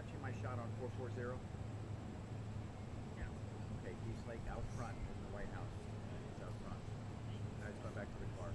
watching my shot on 440? Yeah. Okay, he's like out front in the White House. He's out front. Now he's going back to the car.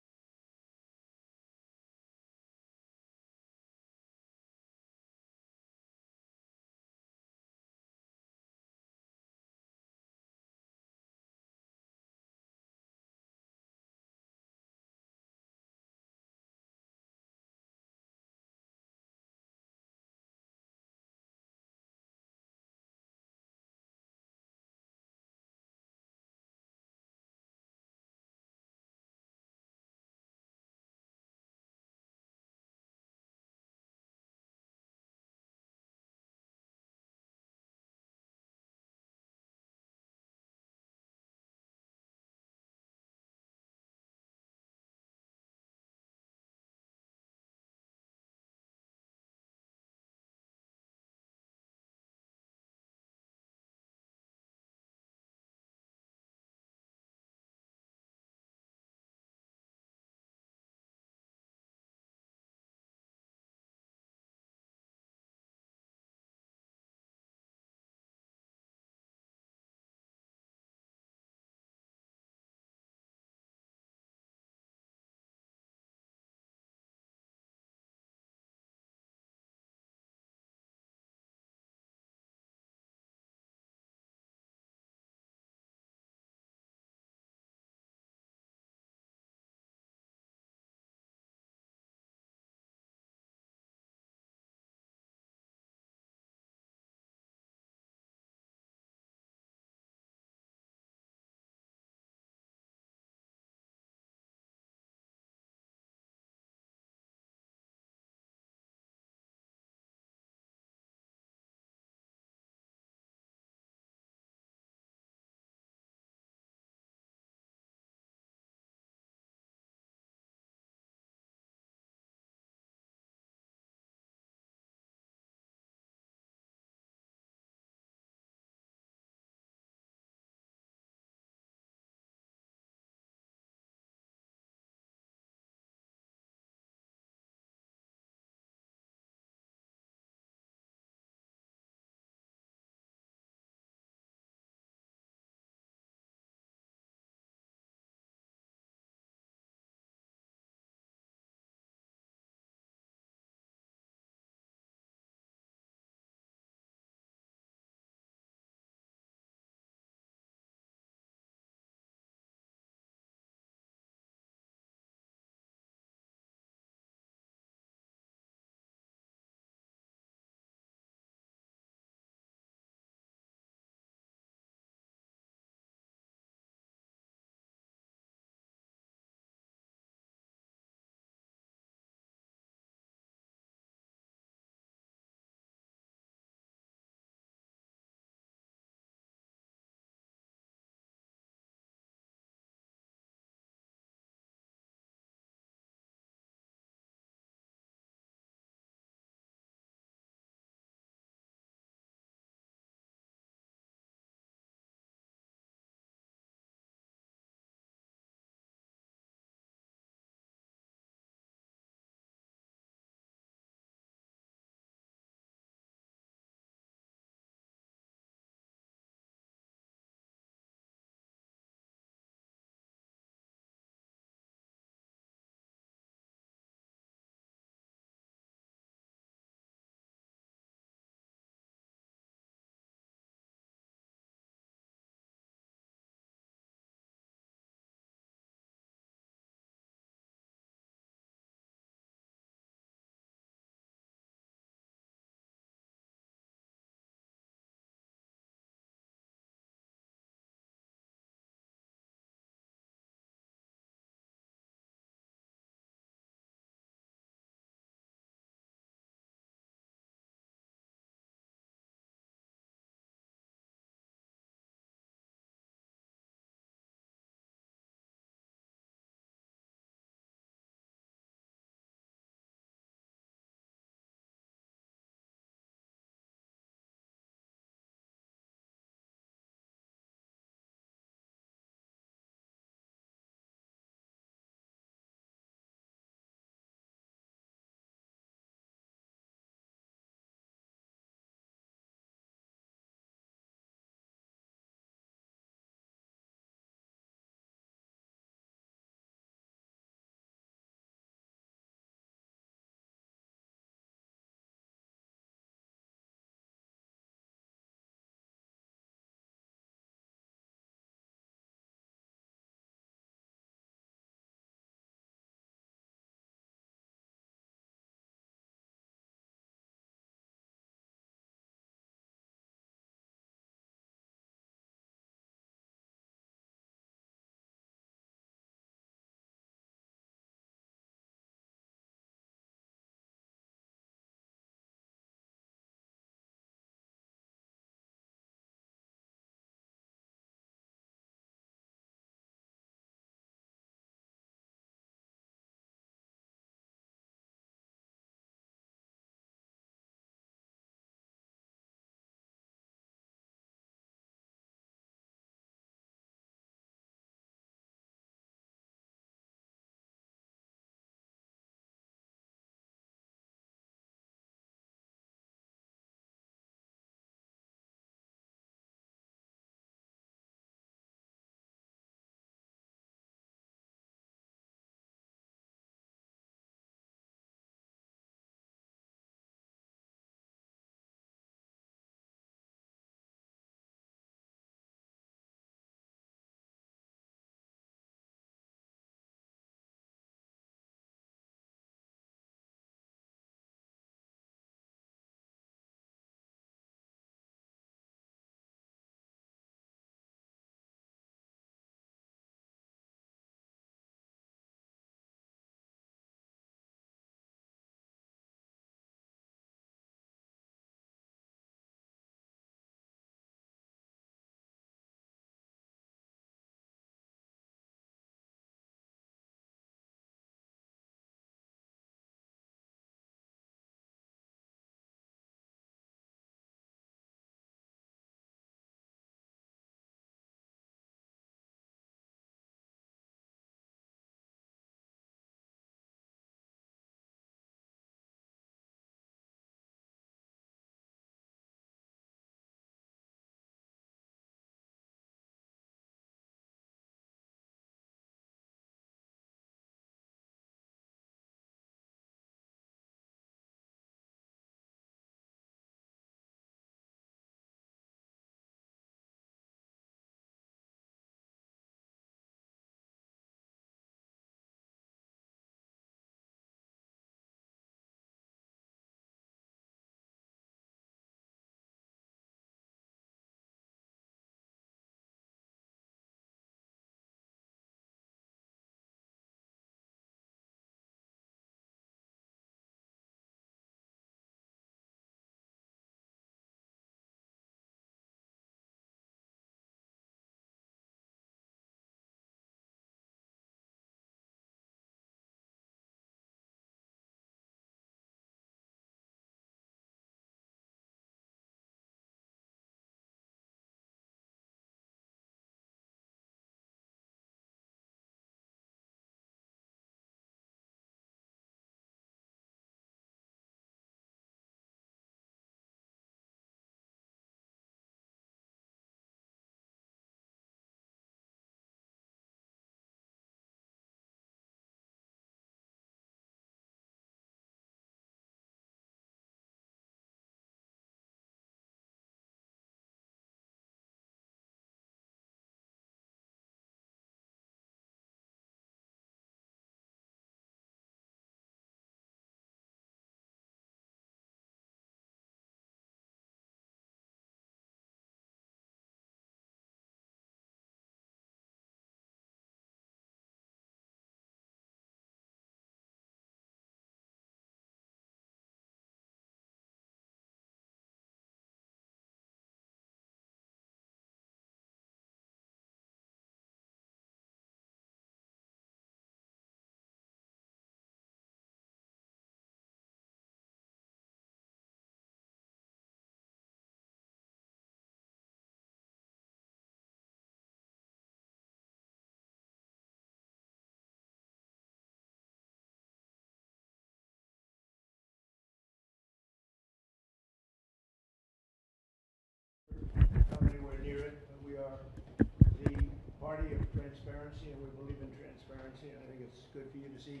party of transparency, and we believe in transparency, and I think it's good for you to see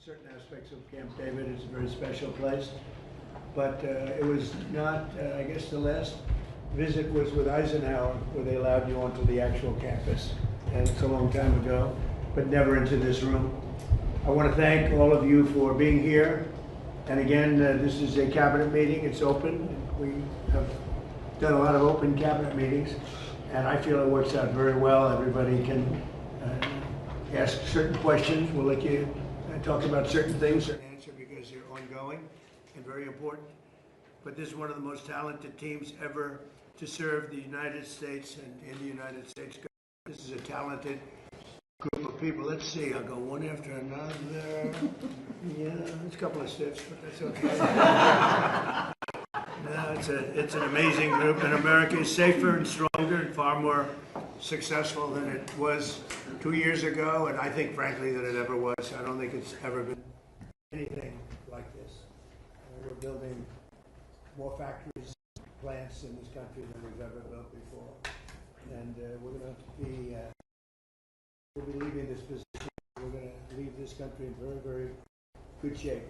certain aspects of Camp David. It's a very special place. But it was not, I guess the last visit was with Eisenhower, where they allowed you onto the actual campus. And it's a long time ago, but never into this room. I want to thank all of you for being here. And again, this is a cabinet meeting. It's open. We have done a lot of open cabinet meetings, and I feel it works out very well. Everybody can ask certain questions. We'll let you talk about certain things and answer because they're ongoing and very important. But this is one of the most talented teams ever to serve the United States and in the United States. This is a talented group of people. Let's see, I'll go one after another. Yeah, it's a couple of stiffs, but that's okay. No, it's an amazing group, and America is safer and stronger and far more successful than it was 2 years ago, and I think, frankly, that it ever was. I don't think it's ever been anything like this. We're building more factories, plants in this country than we've ever built before, and we're going to be we'll be leaving this position. We're going to leave this country in very, very good shape.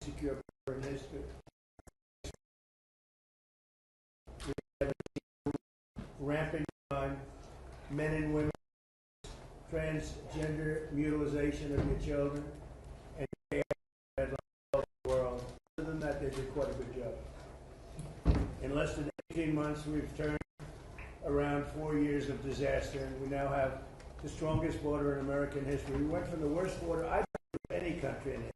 Secure in history. We have rampant crime, men and women, transgender mutilization of your children, and the world. Other than that, they did quite a good job. In less than 18 months, we've turned around 4 years of disaster, and we now have the strongest border in American history. We went from the worst border I've ever in any country in history.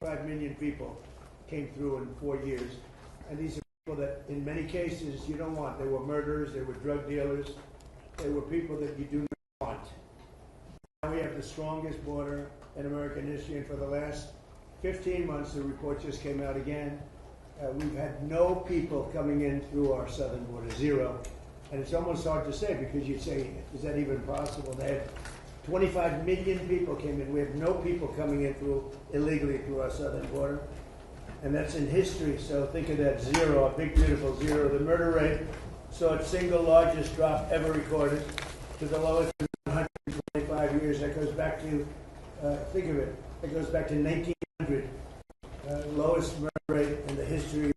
5 million people came through in 4 years, and these are people that in many cases you don't want. They were murderers, they were drug dealers, they were people that you do not want. Now we have the strongest border in American history, and for the last 15 months, the report just came out again, we've had no people coming in through our southern border, zero. And it's almost hard to say, because you'd say, is that even possible? They had 25 million people came in. We have no people coming in illegally through our southern border. And that's in history, so think of that zero, a big beautiful zero. The murder rate saw its single largest drop ever recorded to the lowest in 125 years. That goes back to, think of it, that goes back to 1900. Lowest murder rate in the history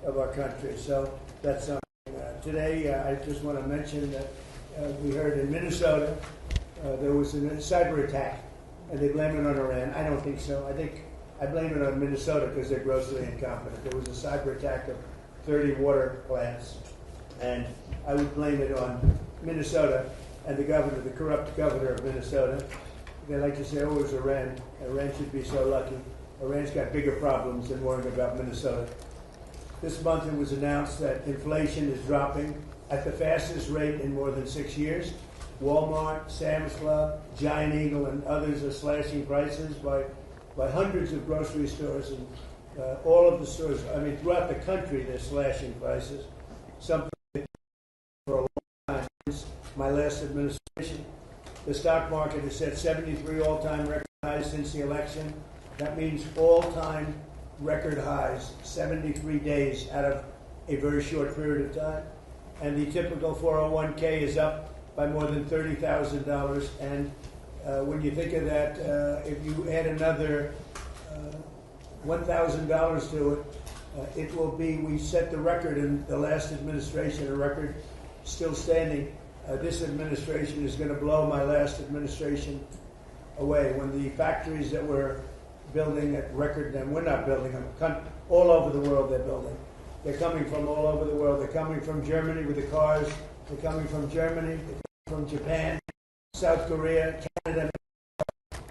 of our country. So that's something. Today, I just want to mention that we heard in Minnesota, there was a cyber attack, and they blame it on Iran. I don't think so. I blame it on Minnesota because they're grossly incompetent. There was a cyber attack of 30 water plants, and I would blame it on Minnesota and the governor, the corrupt governor of Minnesota. They like to say, oh, it was Iran. Iran should be so lucky. Iran's got bigger problems than worrying about Minnesota. This month it was announced that inflation is dropping at the fastest rate in more than 6 years. Walmart, Sam's Club, Giant Eagle, and others are slashing prices by hundreds of grocery stores, and all of the stores, I mean, throughout the country, they're slashing prices. Something for a long time since my last administration. The stock market has set 73 all-time record highs since the election. That means all-time record highs, 73 days out of a very short period of time. And the typical 401k is up by more than $30,000. And when you think of that, if you add another $1,000 to it, it will be, we set the record in the last administration, a record still standing. This administration is going to blow my last administration away. When the factories that we're building at record, and we're not building them, all over the world they're building. They're coming from all over the world. They're coming from Germany with the cars. They're coming from Germany, they're coming from Japan, South Korea, Canada,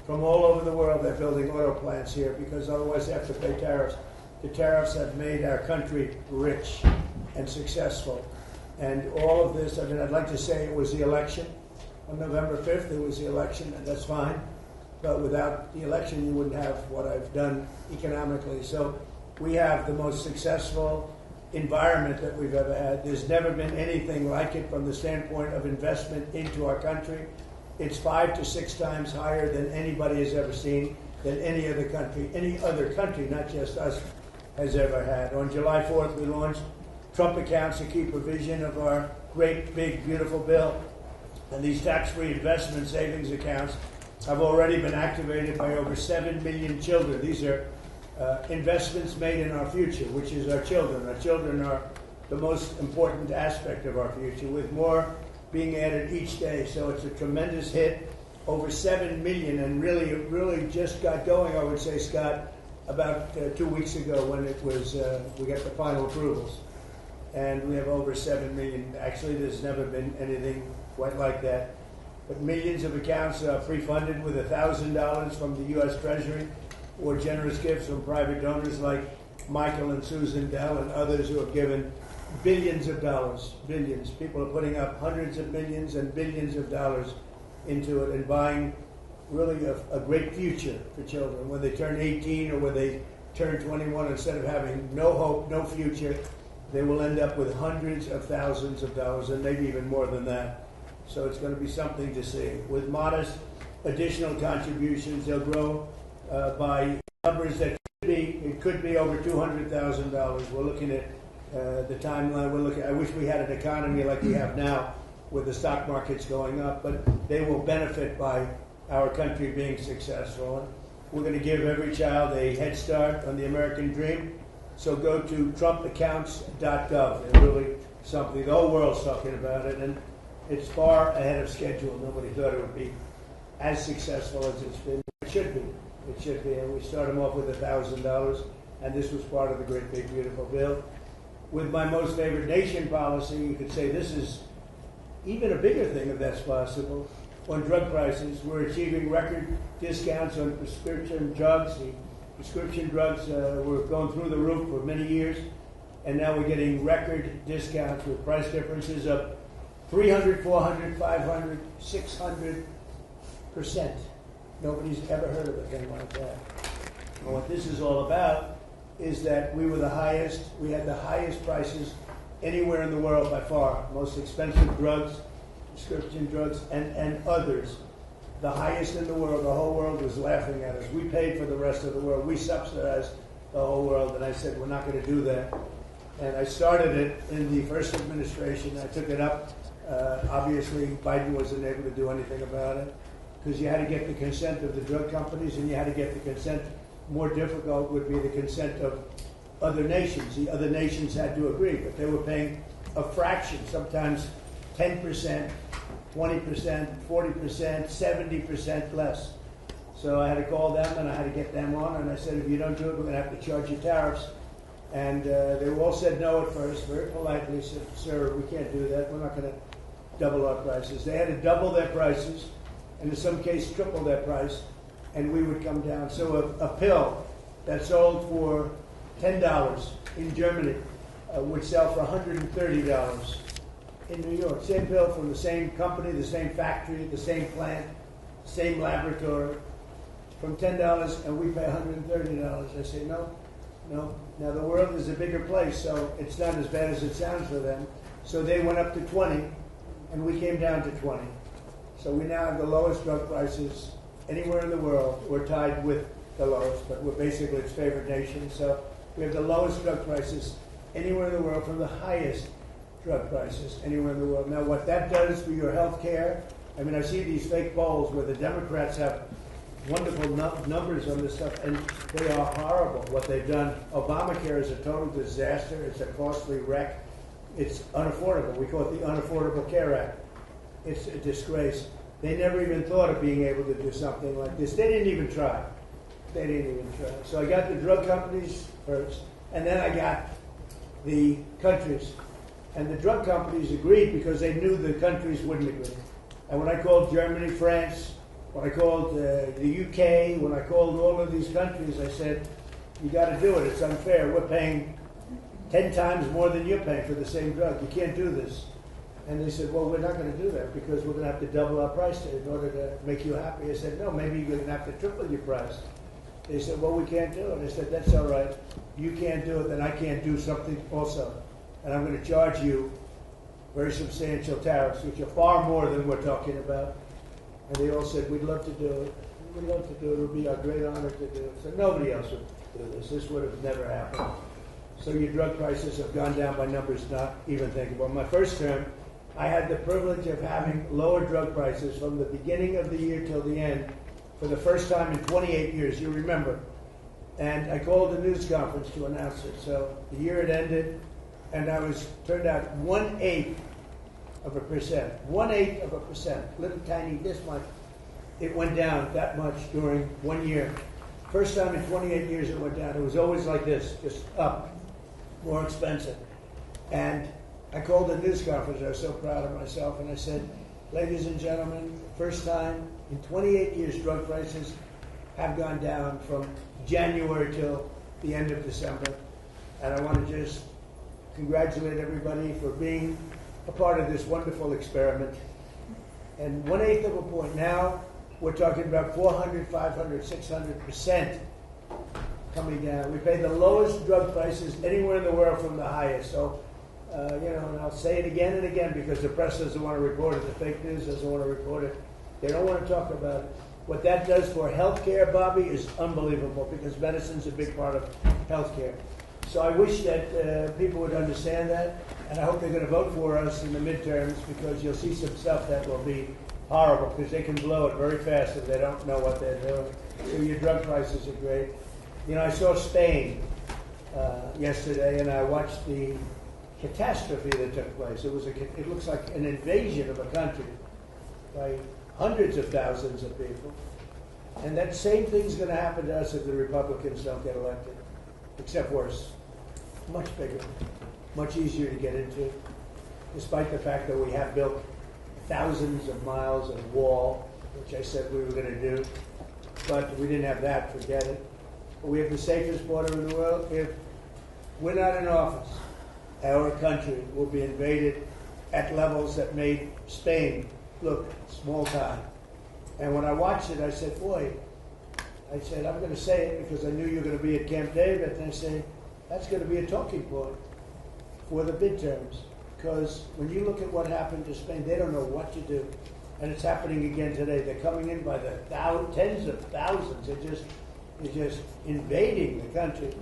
from all over the world. They're building auto plants here because otherwise they have to pay tariffs. The tariffs have made our country rich and successful. And all of this, I mean, I'd like to say it was the election. On November 5th, it was the election, and that's fine. But without the election, you wouldn't have what I've done economically. So we have the most successful environment that we've ever had. There's never been anything like it from the standpoint of investment into our country. It's 5 to 6 times higher than anybody has ever seen. than any other country, not just us, has ever had. On July 4th, we launched Trump Accounts, a key provision of our great, big, beautiful bill. And these tax-free investment savings accounts have already been activated by over 7 million children. These are investments made in our future, which is our children. Our children are the most important aspect of our future, with more being added each day. So it's a tremendous hit, over 7 million, and really just got going, I would say, Scott, about 2 weeks ago when it was we got the final approvals. And we have over 7 million. Actually, there's never been anything quite like that. But millions of accounts are pre-funded with $1,000 from the U.S. Treasury or generous gifts from private donors like Michael and Susan Dell and others who have given billions of dollars, billions. People are putting up hundreds of millions and billions of dollars into it and buying really a great future for children. When they turn 18 or when they turn 21, instead of having no hope, no future, they will end up with hundreds of thousands of dollars and maybe even more than that. So it's going to be something to see. With modest additional contributions, they'll grow by numbers that could be over $200,000. We're looking at the timeline. I wish we had an economy like we have now with the stock markets going up, but they will benefit by our country being successful. We're going to give every child a head start on the American dream. So go to trumpaccounts.gov. It's really something. The whole world's talking about it, and it's far ahead of schedule. Nobody thought it would be as successful as it's been. It should be. It should be. And we start them off with $1,000, and this was part of the great, big, beautiful bill. With my most favored nation policy, you could say this is even a bigger thing, if that's possible. On drug prices, we're achieving record discounts on prescription drugs. The prescription drugs were going through the roof for many years, and now we're getting record discounts with price differences of 300, 400, 500, 600%. Nobody's ever heard of a thing like that. And what this is all about is that we had the highest prices anywhere in the world by far. Most expensive drugs, prescription drugs, and others. The highest in the world. The whole world was laughing at us. We paid for the rest of the world. We subsidized the whole world. And I said, we're not going to do that. And I started it in the first administration. I took it up. Obviously, Biden wasn't able to do anything about it because you had to get the consent of the drug companies, and you had to get the consent. More difficult would be the consent of other nations. The other nations had to agree, but they were paying a fraction, sometimes 10%, 20%, 40%, 70% less. So I had to call them and I had to get them on, and I said, if you don't do it, we're going to have to charge you tariffs. And they all said no at first, very politely said, sir, we can't do that. We're not going to double our prices. They had to double their prices, and in some cases triple their price, and we would come down. So a pill that sold for $10 in Germany would sell for $130 in New York. Same pill from the same company, the same factory, the same plant, same laboratory, from $10, and we pay $130. I say, no. Now the world is a bigger place, so it's not as bad as it sounds for them. So they went up to 20, and we came down to 20. So we now have the lowest drug prices anywhere in the world. We're tied with the lowest, but we're basically its favorite nation. So we have the lowest drug prices anywhere in the world from the highest drug prices anywhere in the world. Now, what that does for your health care, I mean, I see these fake polls where the Democrats have wonderful numbers on this stuff, and they are horrible, what they've done. Obamacare is a total disaster. It's a costly wreck. It's unaffordable. We call it the Unaffordable Care Act. It's a disgrace. They never even thought of being able to do something like this. They didn't even try. So I got the drug companies first, and then I got the countries. And the drug companies agreed because they knew the countries wouldn't agree. And when I called Germany, France, when I called the UK, when I called all of these countries, I said, you got to do it. It's unfair. We're paying 10 times more than you're paying for the same drug. You can't do this. And they said, well, we're not going to do that because we're going to have to double our price in order to make you happy. I said, no, maybe you're going to have to triple your price. They said, well, we can't do it. I said, that's all right. You can't do it, then I can't do something also. And I'm going to charge you very substantial tariffs, which are far more than we're talking about. And they all said, we'd love to do it. we'd love to do it. It would be our great honor to do it. So nobody else would do this. This would have never happened. So your drug prices have gone down by numbers not even thinkable. My first term, I had the privilege of having lower drug prices from the beginning of the year till the end for the first time in 28 years. You remember. And I called a news conference to announce it. So the year had ended, and I was turned out 1/8 of a percent. 1/8 of a percent. Little tiny this much. It went down that much during 1 year. First time in 28 years it went down. It was always like this, just up, more expensive. And I called a news conference. I was so proud of myself, and I said, ladies and gentlemen, first time in 28 years drug prices have gone down from January till the end of December. And I want to just congratulate everybody for being a part of this wonderful experiment. And 1/8 of a point. Now we're talking about 400, 500, 600% coming down. We pay the lowest drug prices anywhere in the world from the highest. So, and I'll say it again and again because the press doesn't want to report it. The fake news doesn't want to report it. They don't want to talk about it. What that does for healthcare, Bobby, is unbelievable because medicine's a big part of healthcare. So I wish that people would understand that, and I hope they're going to vote for us in the midterms because you'll see some stuff that will be horrible because they can blow it very fast if they don't know what they're doing. So your drug prices are great. You know, I saw Spain yesterday, and I watched the catastrophe that took place. It looks like an invasion of a country by hundreds of thousands of people. And that same thing's going to happen to us if the Republicans don't get elected, except worse. Much bigger, much easier to get into, despite the fact that we have built thousands of miles of wall, which I said we were going to do, but we didn't have that, forget it. But we have the safest border in the world. If we're not in office, our country will be invaded at levels that made Spain look small time. And when I watched it, I said, boy, I'm going to say it because I knew you were going to be at Camp David, and I say, that's going to be a talking point for the midterms. Because when you look at what happened to Spain, they don't know what to do. And it's happening again today. They're coming in by the tens of thousands. They're just invading the country.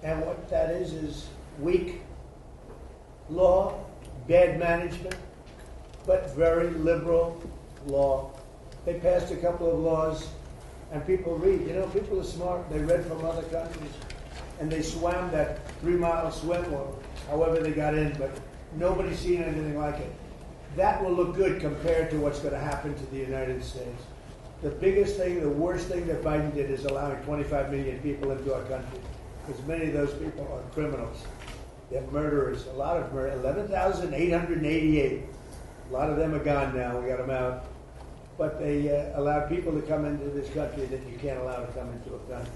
And what that is weak law, bad management, but very liberal law. They passed a couple of laws, and people read. You know, people are smart. They read from other countries, and they swam that 3-mile swim, or however they got in, but nobody's seen anything like it. That will look good compared to what's going to happen to the United States. The biggest thing, the worst thing that Biden did is allowing 25 million people into our country, because many of those people are criminals. They're murderers. A lot of murder. 11,888. A lot of them are gone now. We got them out. But they allowed people to come into this country that you can't allow to come into a country.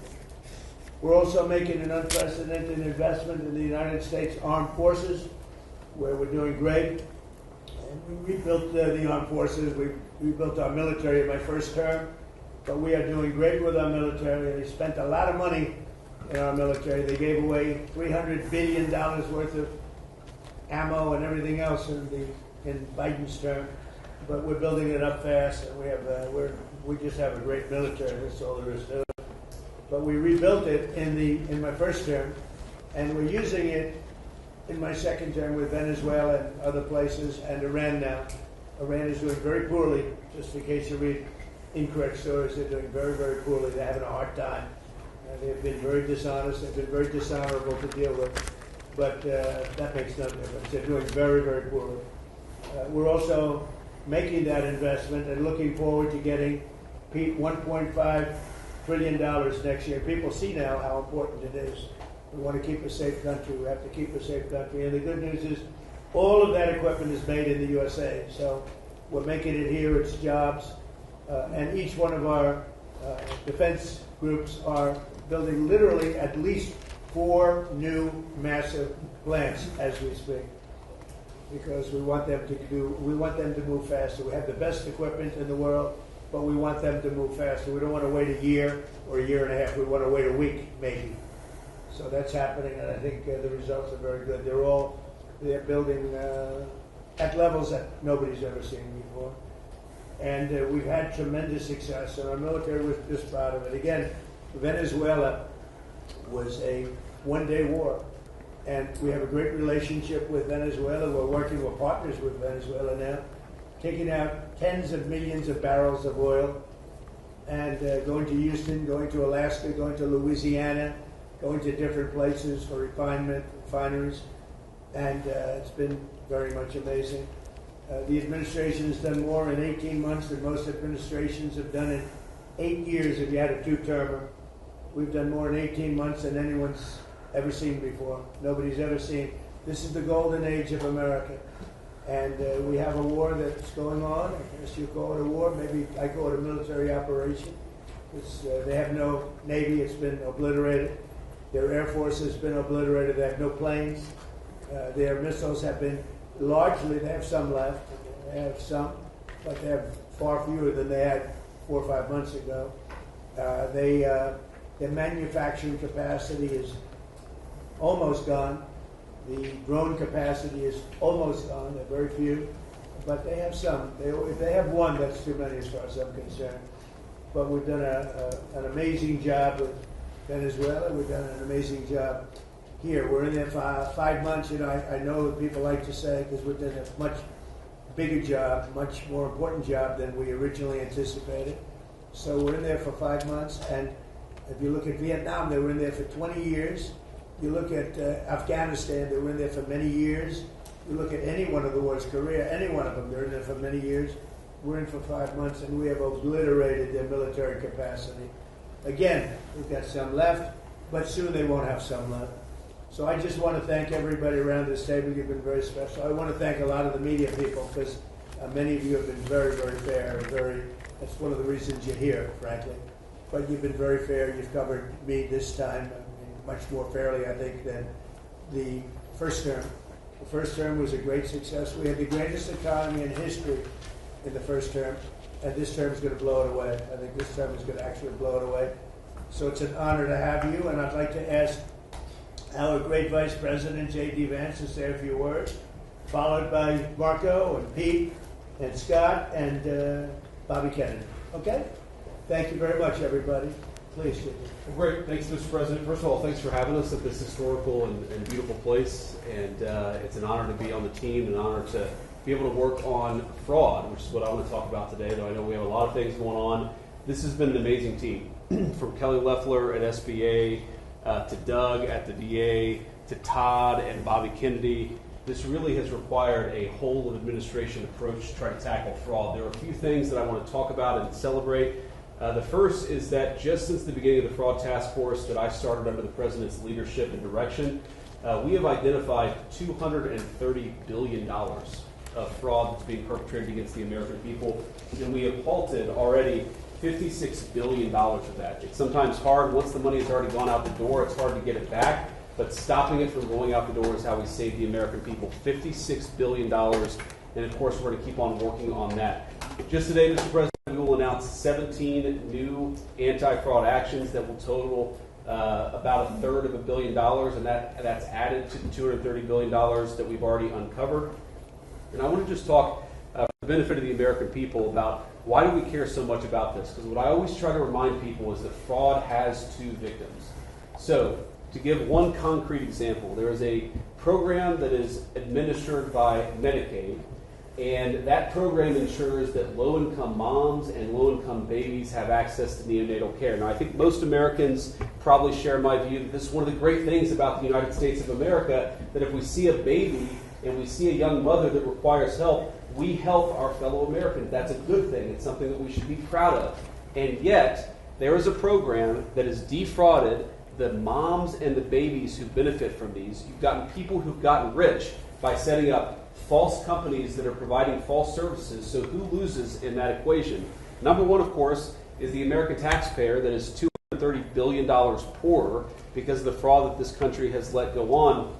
We're also making an unprecedented investment in the United States Armed Forces, where we're doing great. And we rebuilt the armed forces. We rebuilt our military in my first term. But we are doing great with our military. They spent a lot of money in our military. They gave away $300 billion worth of ammo and everything else in Biden's term. But we're building it up fast, and we just have a great military. That's all there is to it. But we rebuilt it in my first term, and we're using it in my second term with Venezuela and other places, and Iran now. Iran is doing very poorly. Just in case you read incorrect stories, they're doing very, very poorly. They're having a hard time. They've been very dishonest. They've been very dishonorable to deal with. But that makes no difference. They're doing very, very poorly. We're also making that investment and looking forward to getting $1.5 trillion next year. People see now how important it is. We want to keep a safe country. We have to keep a safe country. And the good news is all of that equipment is made in the USA. So we're making it here. It's jobs. And each one of our defense groups are building literally at least 4 new massive plants as we speak, because we want them to move faster. We have the best equipment in the world, but we want them to move faster. We don't want to wait a year or a year and a half. We want to wait a week, maybe. So that's happening, and I think the results are very good. They're building at levels that nobody's ever seen before. And we've had tremendous success, and our military was just proud of it. Again, Venezuela was a one-day war, and we have a great relationship with Venezuela. We're partners with Venezuela now, taking out tens of millions of barrels of oil, and going to Houston, going to Alaska, going to Louisiana, going to different places for refineries, and it's been very much amazing. The administration has done more in 18 months than most administrations have done in 8 years if you had a two-termer. We've done more in 18 months than anyone's ever seen before. Nobody's ever seen. This is the golden age of America. And we have a war that's going on. I guess you call it a war. Maybe I call it a military operation. They have no Navy. It's been obliterated. Their Air Force has been obliterated. They have no planes. Their missiles have been largely, they have some left. They have some, but they have far fewer than they had 4 or 5 months ago. Their manufacturing capacity is almost gone. The drone capacity is almost gone. There are very few, but they have some. If they have one, that's too many as far as I'm concerned. But we've done an amazing job with Venezuela. We've done an amazing job here. We're in there for 5 months. You know, I know that people like to say, because we've done a much bigger job, much more important job than we originally anticipated. So we're in there for 5 months, and if you look at Vietnam, they were in there for 20 years. You look at Afghanistan, they were in there for many years. You look at any one of the wars, Korea, any one of them, they're in there for many years. We're in for 5 months, and we have obliterated their military capacity. Again, we've got some left, but soon they won't have some left. So I just want to thank everybody around this table. You've been very special. I want to thank a lot of the media people, because many of you have been very, very fair. That's one of the reasons you're here, frankly. But you've been very fair. You've covered me this time much more fairly, I think, than the first term. The first term was a great success. We had the greatest economy in history in the first term, and this term is going to blow it away. I think this term is going to actually blow it away. So it's an honor to have you, and I'd like to ask our great Vice President, J.D. Vance, to say a few words, followed by Marco and Pete and Scott and Bobby Kennedy. Okay? Thank you very much, everybody. Please, J.D. Well, great. Thanks, Mr. President. First of all, thanks for having us at this historical and beautiful place. And it's an honor to be on the team, an honor to be able to work on fraud, which is what I want to talk about today, though I know we have a lot of things going on. This has been an amazing team, from Kelly Loeffler at SBA, to Doug at the VA, to Todd and Bobby Kennedy. This really has required a whole of administration approach to try to tackle fraud. There are a few things that I want to talk about and celebrate. The first is that just since the beginning of the Fraud Task Force that I started under the President's leadership and direction, we have identified $230 billion of fraud that's being perpetrated against the American people, and we have halted already $56 billion of that. It's sometimes hard. Once the money has already gone out the door, it's hard to get it back, but stopping it from going out the door is how we save the American people $56 billion, and of course we're going to keep on working on that. Just today, Mr. President, we will announce 17 new anti-fraud actions that will total about a third of $1 billion, and that's added to the $230 billion that we've already uncovered. And I want to just talk for the benefit of the American people about why do we care so much about this? Because what I always try to remind people is that fraud has two victims. So, to give one concrete example, there is a program that is administered by Medicaid, and that program ensures that low-income moms and low-income babies have access to neonatal care. Now, I think most Americans probably share my view that this is one of the great things about the United States of America, that if we see a baby and we see a young mother that requires help, we help our fellow Americans. That's a good thing. It's something that we should be proud of. And yet, there is a program that has defrauded the moms and the babies who benefit from these. You've gotten people who've gotten rich by setting up false companies that are providing false services. So who loses in that equation? Number one, of course, is the American taxpayer that is $230 billion poorer because of the fraud that this country has let go on.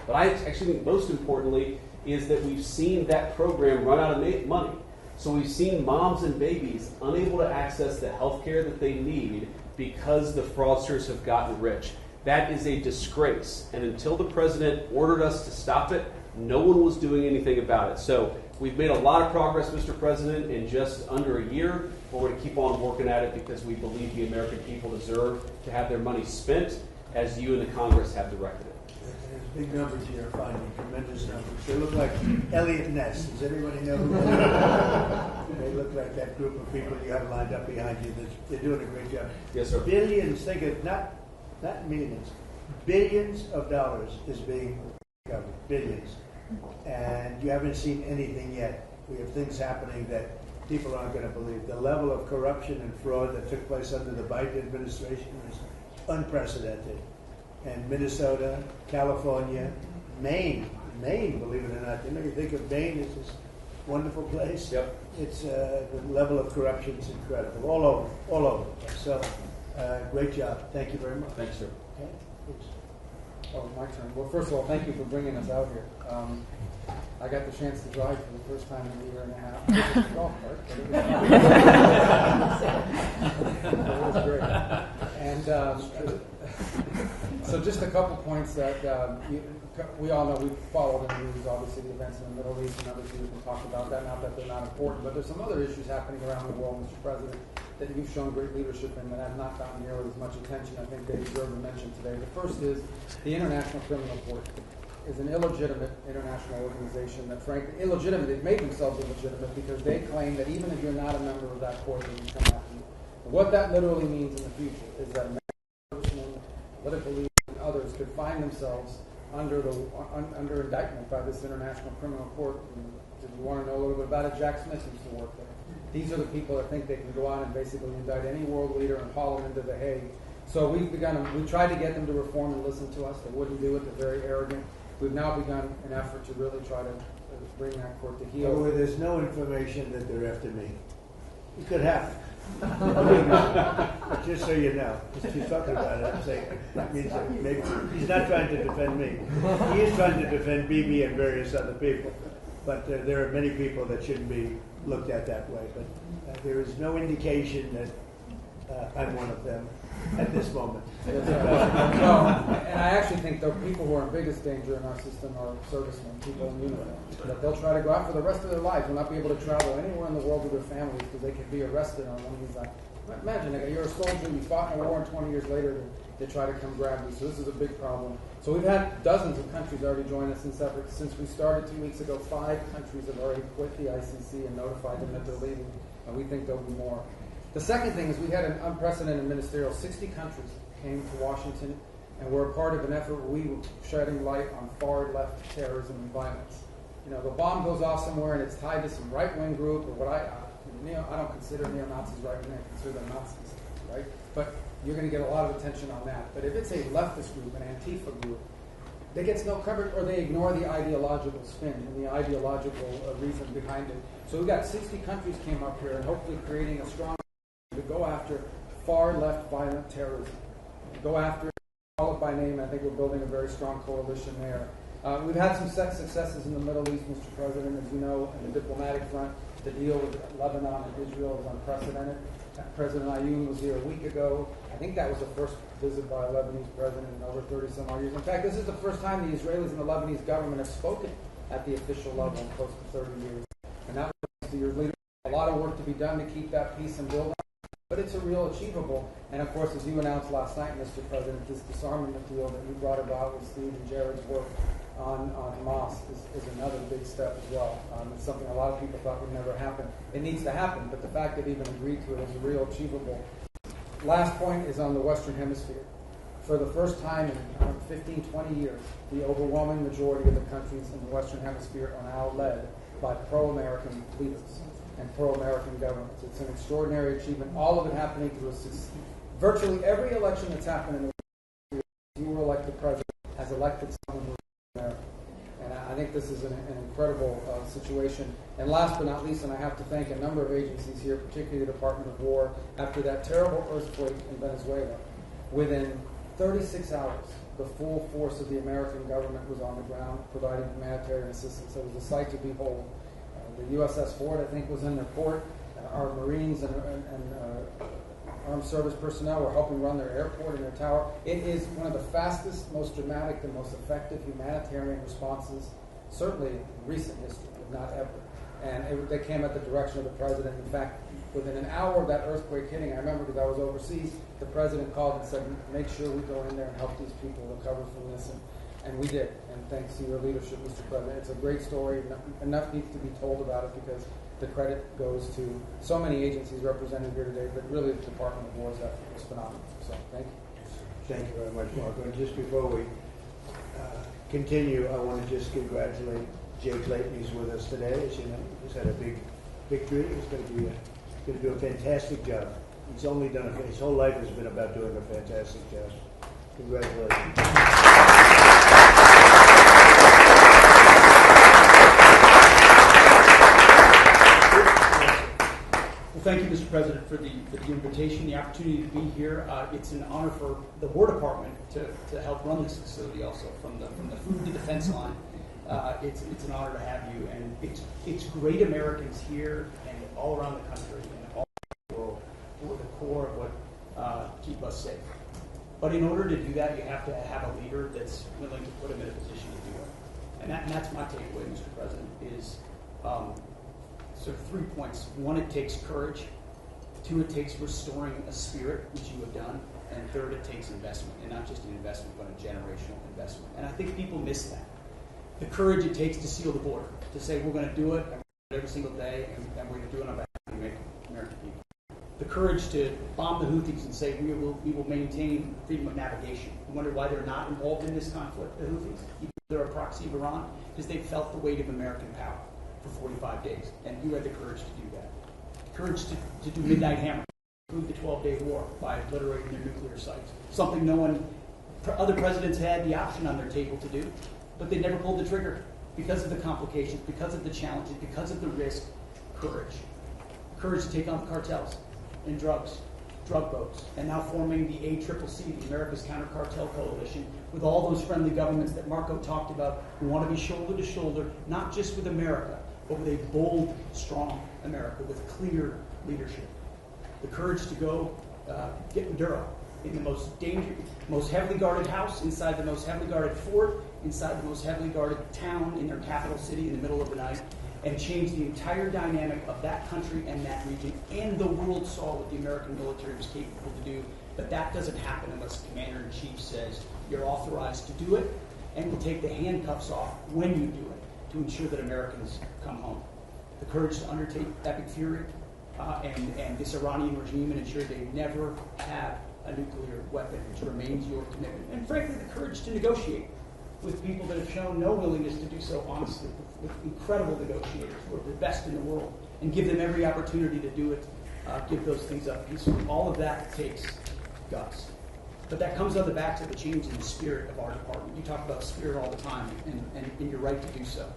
But I actually think most importantly is that we've seen that program run out of money. So we've seen moms and babies unable to access the health care that they need because the fraudsters have gotten rich. That is a disgrace. And until the president ordered us to stop it, no one was doing anything about it. So we've made a lot of progress, Mr. President, in just under a year. We're going to keep on working at it because we believe the American people deserve to have their money spent as you and the Congress have directed it. There's big numbers here, finding tremendous numbers. They look like Elliot Ness. Does everybody know who they are? They look like that group of people you have lined up behind you. They're doing a great job. Yes, sir. Billions, think of not millions, billions of dollars is being recovered. Billions. And you haven't seen anything yet. We have things happening that people aren't going to believe. The level of corruption and fraud that took place under the Biden administration is unprecedented. And Minnesota, California, Maine, believe it or not. You know, you think of Maine as this wonderful place. Yep. It's the level of corruption is incredible, all over the place. So, great job. Thank you very much. Thanks, sir. Okay, please. Oh, my turn. Well, first of all, thank you for bringing us out here. I got the chance to drive for the first time in a year and a half. It was a golf cart, but it was great. And so just a couple points that we all know. We've followed in the news, obviously, the events in the Middle East, and others who can talk about that. Not that they're not important, but there's some other issues happening around the world, Mr. President, that you've shown great leadership in that have not gotten nearly as much attention. I think they deserve to mention today. The first is the International Criminal Court is an illegitimate international organization that, frankly, illegitimate. They've made themselves illegitimate because they claim that even if you're not a member of that court, they can come after you. And what that literally means in the future is that American political leaders and others could find themselves under indictment by this International Criminal Court. And if you want to know a little bit about it, Jack Smith used to work there. These are the people that think they can go out and basically indict any world leader and haul them into The Hague. So we tried to get them to reform and listen to us. They wouldn't do it. They're very arrogant. We've now begun an effort to really try to bring that court to heel. By the way, there's no information that they're after me. It could happen. But just so you know, just keep talking about it. I'm saying that means that maybe he's not trying to defend me. He is trying to defend Bibi and various other people. But there are many people that shouldn't be looked at that way. But there is no indication that I'm one of them at this moment. No, and I actually think the people who are in biggest danger in our system are servicemen, people in uniform. That they'll try to go out for the rest of their lives, will not be able to travel anywhere in the world with their families because they could be arrested on one of these. Imagine, you're a soldier, you fought in a war, and 20 years later they try to come grab you. So this is a big problem. So we've had dozens of countries already join us in this effort. Since we started 2 weeks ago, 5 countries have already quit the ICC and notified them that they're leaving, and we think there'll be more. The second thing is we had an unprecedented ministerial. 60 countries came to Washington and were a part of an effort where we were shedding light on far-left terrorism and violence. You know, the bomb goes off somewhere and it's tied to some right-wing group, or I don't consider neo-Nazis right-wing, I consider them Nazis, right? But you're going to get a lot of attention on that. But if it's a leftist group, an Antifa group, that gets no coverage, or they ignore the ideological spin and the ideological reason behind it. So we've got 60 countries came up here and hopefully creating a strong to go after far-left violent terrorism. Go after it, call it by name. I think we're building a very strong coalition there. We've had some successes in the Middle East, Mr. President. As you know, on the diplomatic front, the deal with Lebanon and Israel is unprecedented. President Ayoun was here a week ago. I think that was the first visit by a Lebanese president in over 30-some-odd years. In fact, this is the first time the Israelis and the Lebanese government have spoken at the official level in close to 30 years. And that was to your leadership. A lot of work to be done to keep that peace and build on. But it's a real achievable. And of course, as you announced last night, Mr. President, this disarmament deal that you brought about with Steve and Jared's work on Hamas is another big step as well. It's something a lot of people thought would never happen. It needs to happen, but the fact that even agreed to it is a real achievable. Last point is on the Western Hemisphere. For the first time in 15, 20 years, the overwhelming majority of the countries in the Western Hemisphere are now led by pro-American leaders and pro-American governments. It's an extraordinary achievement. All of it happening through virtually every election that's happened in the world. You were elected president, has elected someone who is American. And I think this is an incredible situation. And last but not least, and I have to thank a number of agencies here, particularly the Department of War, after that terrible earthquake in Venezuela, within 36 hours, the full force of the American government was on the ground providing humanitarian assistance. It was a sight to behold. The USS Ford, I think, was in their port. Our Marines and armed service personnel. We're helping run their airport and their tower. It is one of the fastest, most dramatic, and most effective humanitarian responses, certainly in recent history, if not ever. And they came at the direction of the president. In fact, within an hour of that earthquake hitting, I remember because I was overseas, the president called and said, make sure we go in there and help these people recover from this. And we did. And thanks to your leadership, Mr. President. It's a great story. Enough needs to be told about it because the credit goes to so many agencies represented here today, but really the Department of War's effort was phenomenal. So thank you. Thank you very much, Marco. And just before we continue, I want to just congratulate Jay Clayton. He's with us today. As you know, he's had a big victory. He's going to do a fantastic job. He's only done his whole life has been about doing a fantastic job. Congratulations. Well, thank you, Mr. President, for the invitation, the opportunity to be here. It's an honor for the War Department to help run this facility also, from the food to defense line. It's an honor to have you, and it's great Americans here and all around the country and all over the world who are the core of what keep us safe. But in order to do that, you have to have a leader that's willing to put them in a position to do it. And that's my takeaway, Mr. President, is sort of 3 points. One, it takes courage. 2, it takes restoring a spirit, which you have done. And 3rd, it takes investment, and not just an investment, but a generational investment. And I think people miss that. The courage it takes to seal the border, to say we're going to do it every single day, and we're going to do it on behalf of the American people. The courage to bomb the Houthis and say we will maintain freedom of navigation. I wonder why they're not involved in this conflict, the Houthis, even though they're a proxy of Iran, because they felt the weight of American power for 45 days, and you had the courage to do that. Courage to do Midnight Hammer, conclude the 12-day war by obliterating their nuclear sites. Something other presidents had the option on their table to do, but they never pulled the trigger because of the complications, because of the challenges, because of the risk. Courage. Courage to take on the cartels and drug boats, and now forming the ACCC, the America's Counter Cartel Coalition, with all those friendly governments that Marco talked about, who want to be shoulder to shoulder, not just with America, but with a bold, strong America with clear leadership. The courage to go get Maduro in the most heavily guarded house, inside the most heavily guarded fort, inside the most heavily guarded town in their capital city in the middle of the night, and change the entire dynamic of that country and that region. And the world saw what the American military was capable to do. But that doesn't happen unless the Commander-in-Chief says you're authorized to do it, and will take the handcuffs off when you do it to ensure that Americans come home. The courage to undertake Epic Fury and this Iranian regime and ensure they never have a nuclear weapon, which remains your commitment. And frankly, the courage to negotiate with people that have shown no willingness to do so honestly, with incredible negotiators who are the best in the world, and give them every opportunity to do it, give those things up peacefully. All of that takes guts. But that comes on the backs of the change in the spirit of our department. You talk about spirit all the time, and you're right to do so.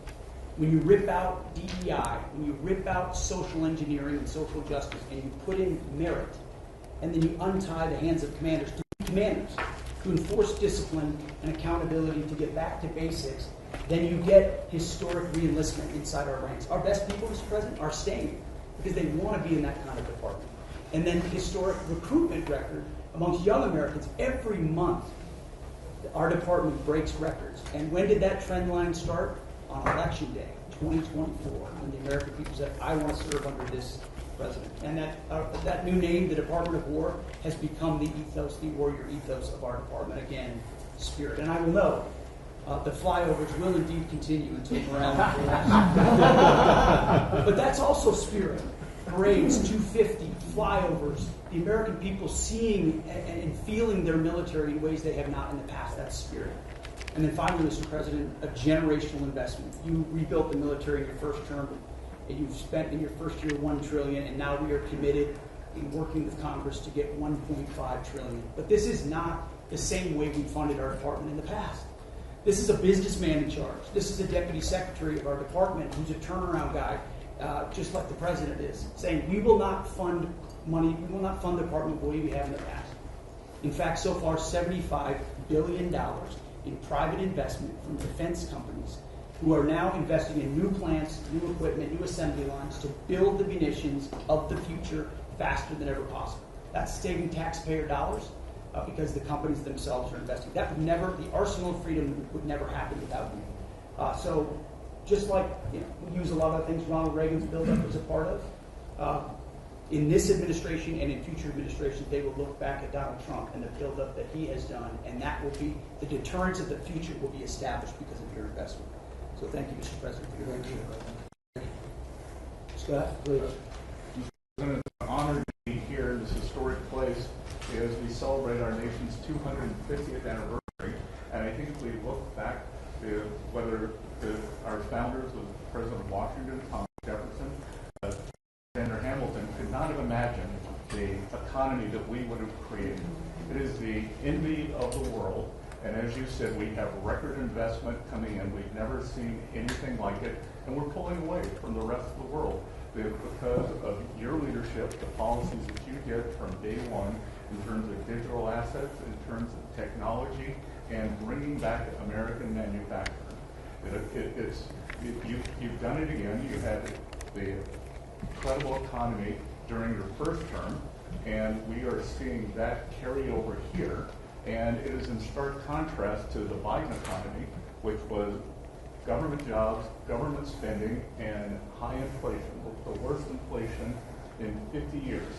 When you rip out DEI, when you rip out social engineering and social justice, and you put in merit, and then you untie the hands of commanders to be commanders, to enforce discipline and accountability, to get back to basics, then you get historic re-enlistment inside our ranks. Our best people, Mr. President, are staying because they want to be in that kind of department. And then historic recruitment record amongst young Americans. Every month, our department breaks records. And when did that trend line start? On Election Day, 2024, when the American people said, I want to serve under this president. And that new name, the Department of War, has become the ethos, the warrior ethos of our department. Again, spirit. And I will note, the flyovers will indeed continue until morale improves. But that's also spirit. Parades, 250, flyovers, the American people seeing and feeling their military in ways they have not in the past. That's spirit. And then finally, Mr. President, a generational investment. You rebuilt the military in your first term, and you've spent in your first year $1 trillion, and now we are committed in working with Congress to get $1.5 trillion. But this is not the same way we funded our department in the past. This is a businessman in charge. This is a deputy secretary of our department who's a turnaround guy, just like the president is, saying we will not fund money, we will not fund the department the way we have in the past. In fact, so far, $75 billion in private investment from defense companies who are now investing in new plants, new equipment, new assembly lines to build the munitions of the future faster than ever possible. That's saving taxpayer dollars because the companies themselves are investing. That would never, the arsenal of freedom would never happen without you. So just like we use a lot of things Ronald Reagan's buildup was a part of, in this administration and in future administrations, they will look back at Donald Trump and the buildup that he has done, and that will be, the deterrence of the future will be established because of your investment. So thank you, Mr. President, for your leadership. Scott, please. It's an honor to be here in this historic place as we celebrate our nation's 250th anniversary. And I think if we look back to whether our founders was President Washington, Thomas Jefferson, Alexander Hamilton, could not have imagined the economy that we would have created. It is the envy of the world. And as you said, we have record investment coming in. We've never seen anything like it. And we're pulling away from the rest of the world because of your leadership, the policies that you did from day one in terms of digital assets, in terms of technology, and bringing back American manufacturing. You've done it again. You had the incredible economy during your first term, and we are seeing that carry over here. And it is in stark contrast to the Biden economy, which was government jobs, government spending, and high inflation, the worst inflation in 50 years.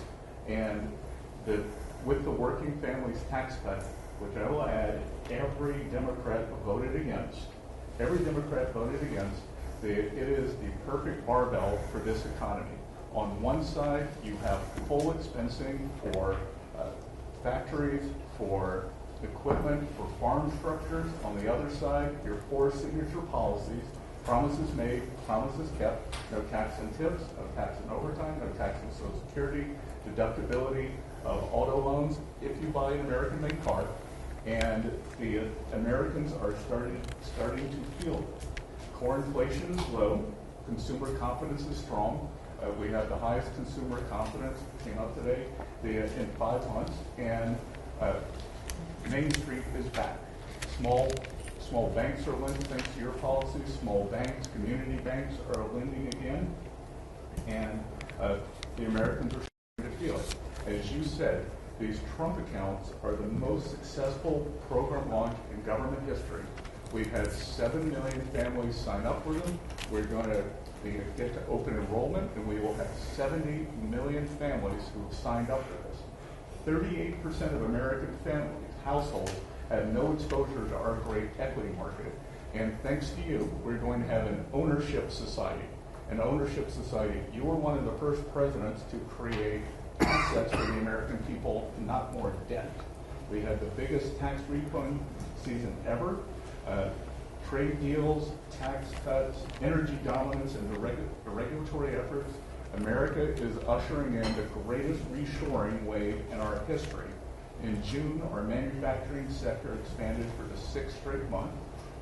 And with the working families tax cut, which I will add, every Democrat voted against. Every Democrat voted against. It is the perfect barbell for this economy. On one side, you have full expensing for factories, for equipment, for farm structures. On the other side, your four signature policies, promises made, promises kept, no tax on tips, no tax on overtime, no tax on Social Security, deductibility of auto loans if you buy an American-made car, and the Americans are starting to feel it. Core inflation is low, consumer confidence is strong. We have the highest consumer confidence, came out today, in 5 months, and Main Street is back. Small banks are lending thanks to your policies. Small banks, community banks are lending again, and the Americans are starting to feel it. As you said, these Trump accounts are the most successful program launch in government history. We've had 7 million families sign up for them. We're going to get to open enrollment, and we will have 70 million families who have signed up for this. 38% of American families, households, have no exposure to our great equity market. And thanks to you, we're going to have an ownership society. An ownership society. You were one of the first presidents to create assets for the American people, not more debt. We had the biggest tax refund season ever. Trade deals, tax cuts, energy dominance, and the regulatory efforts. America is ushering in the greatest reshoring wave in our history. In June, our manufacturing sector expanded for the 6th straight month.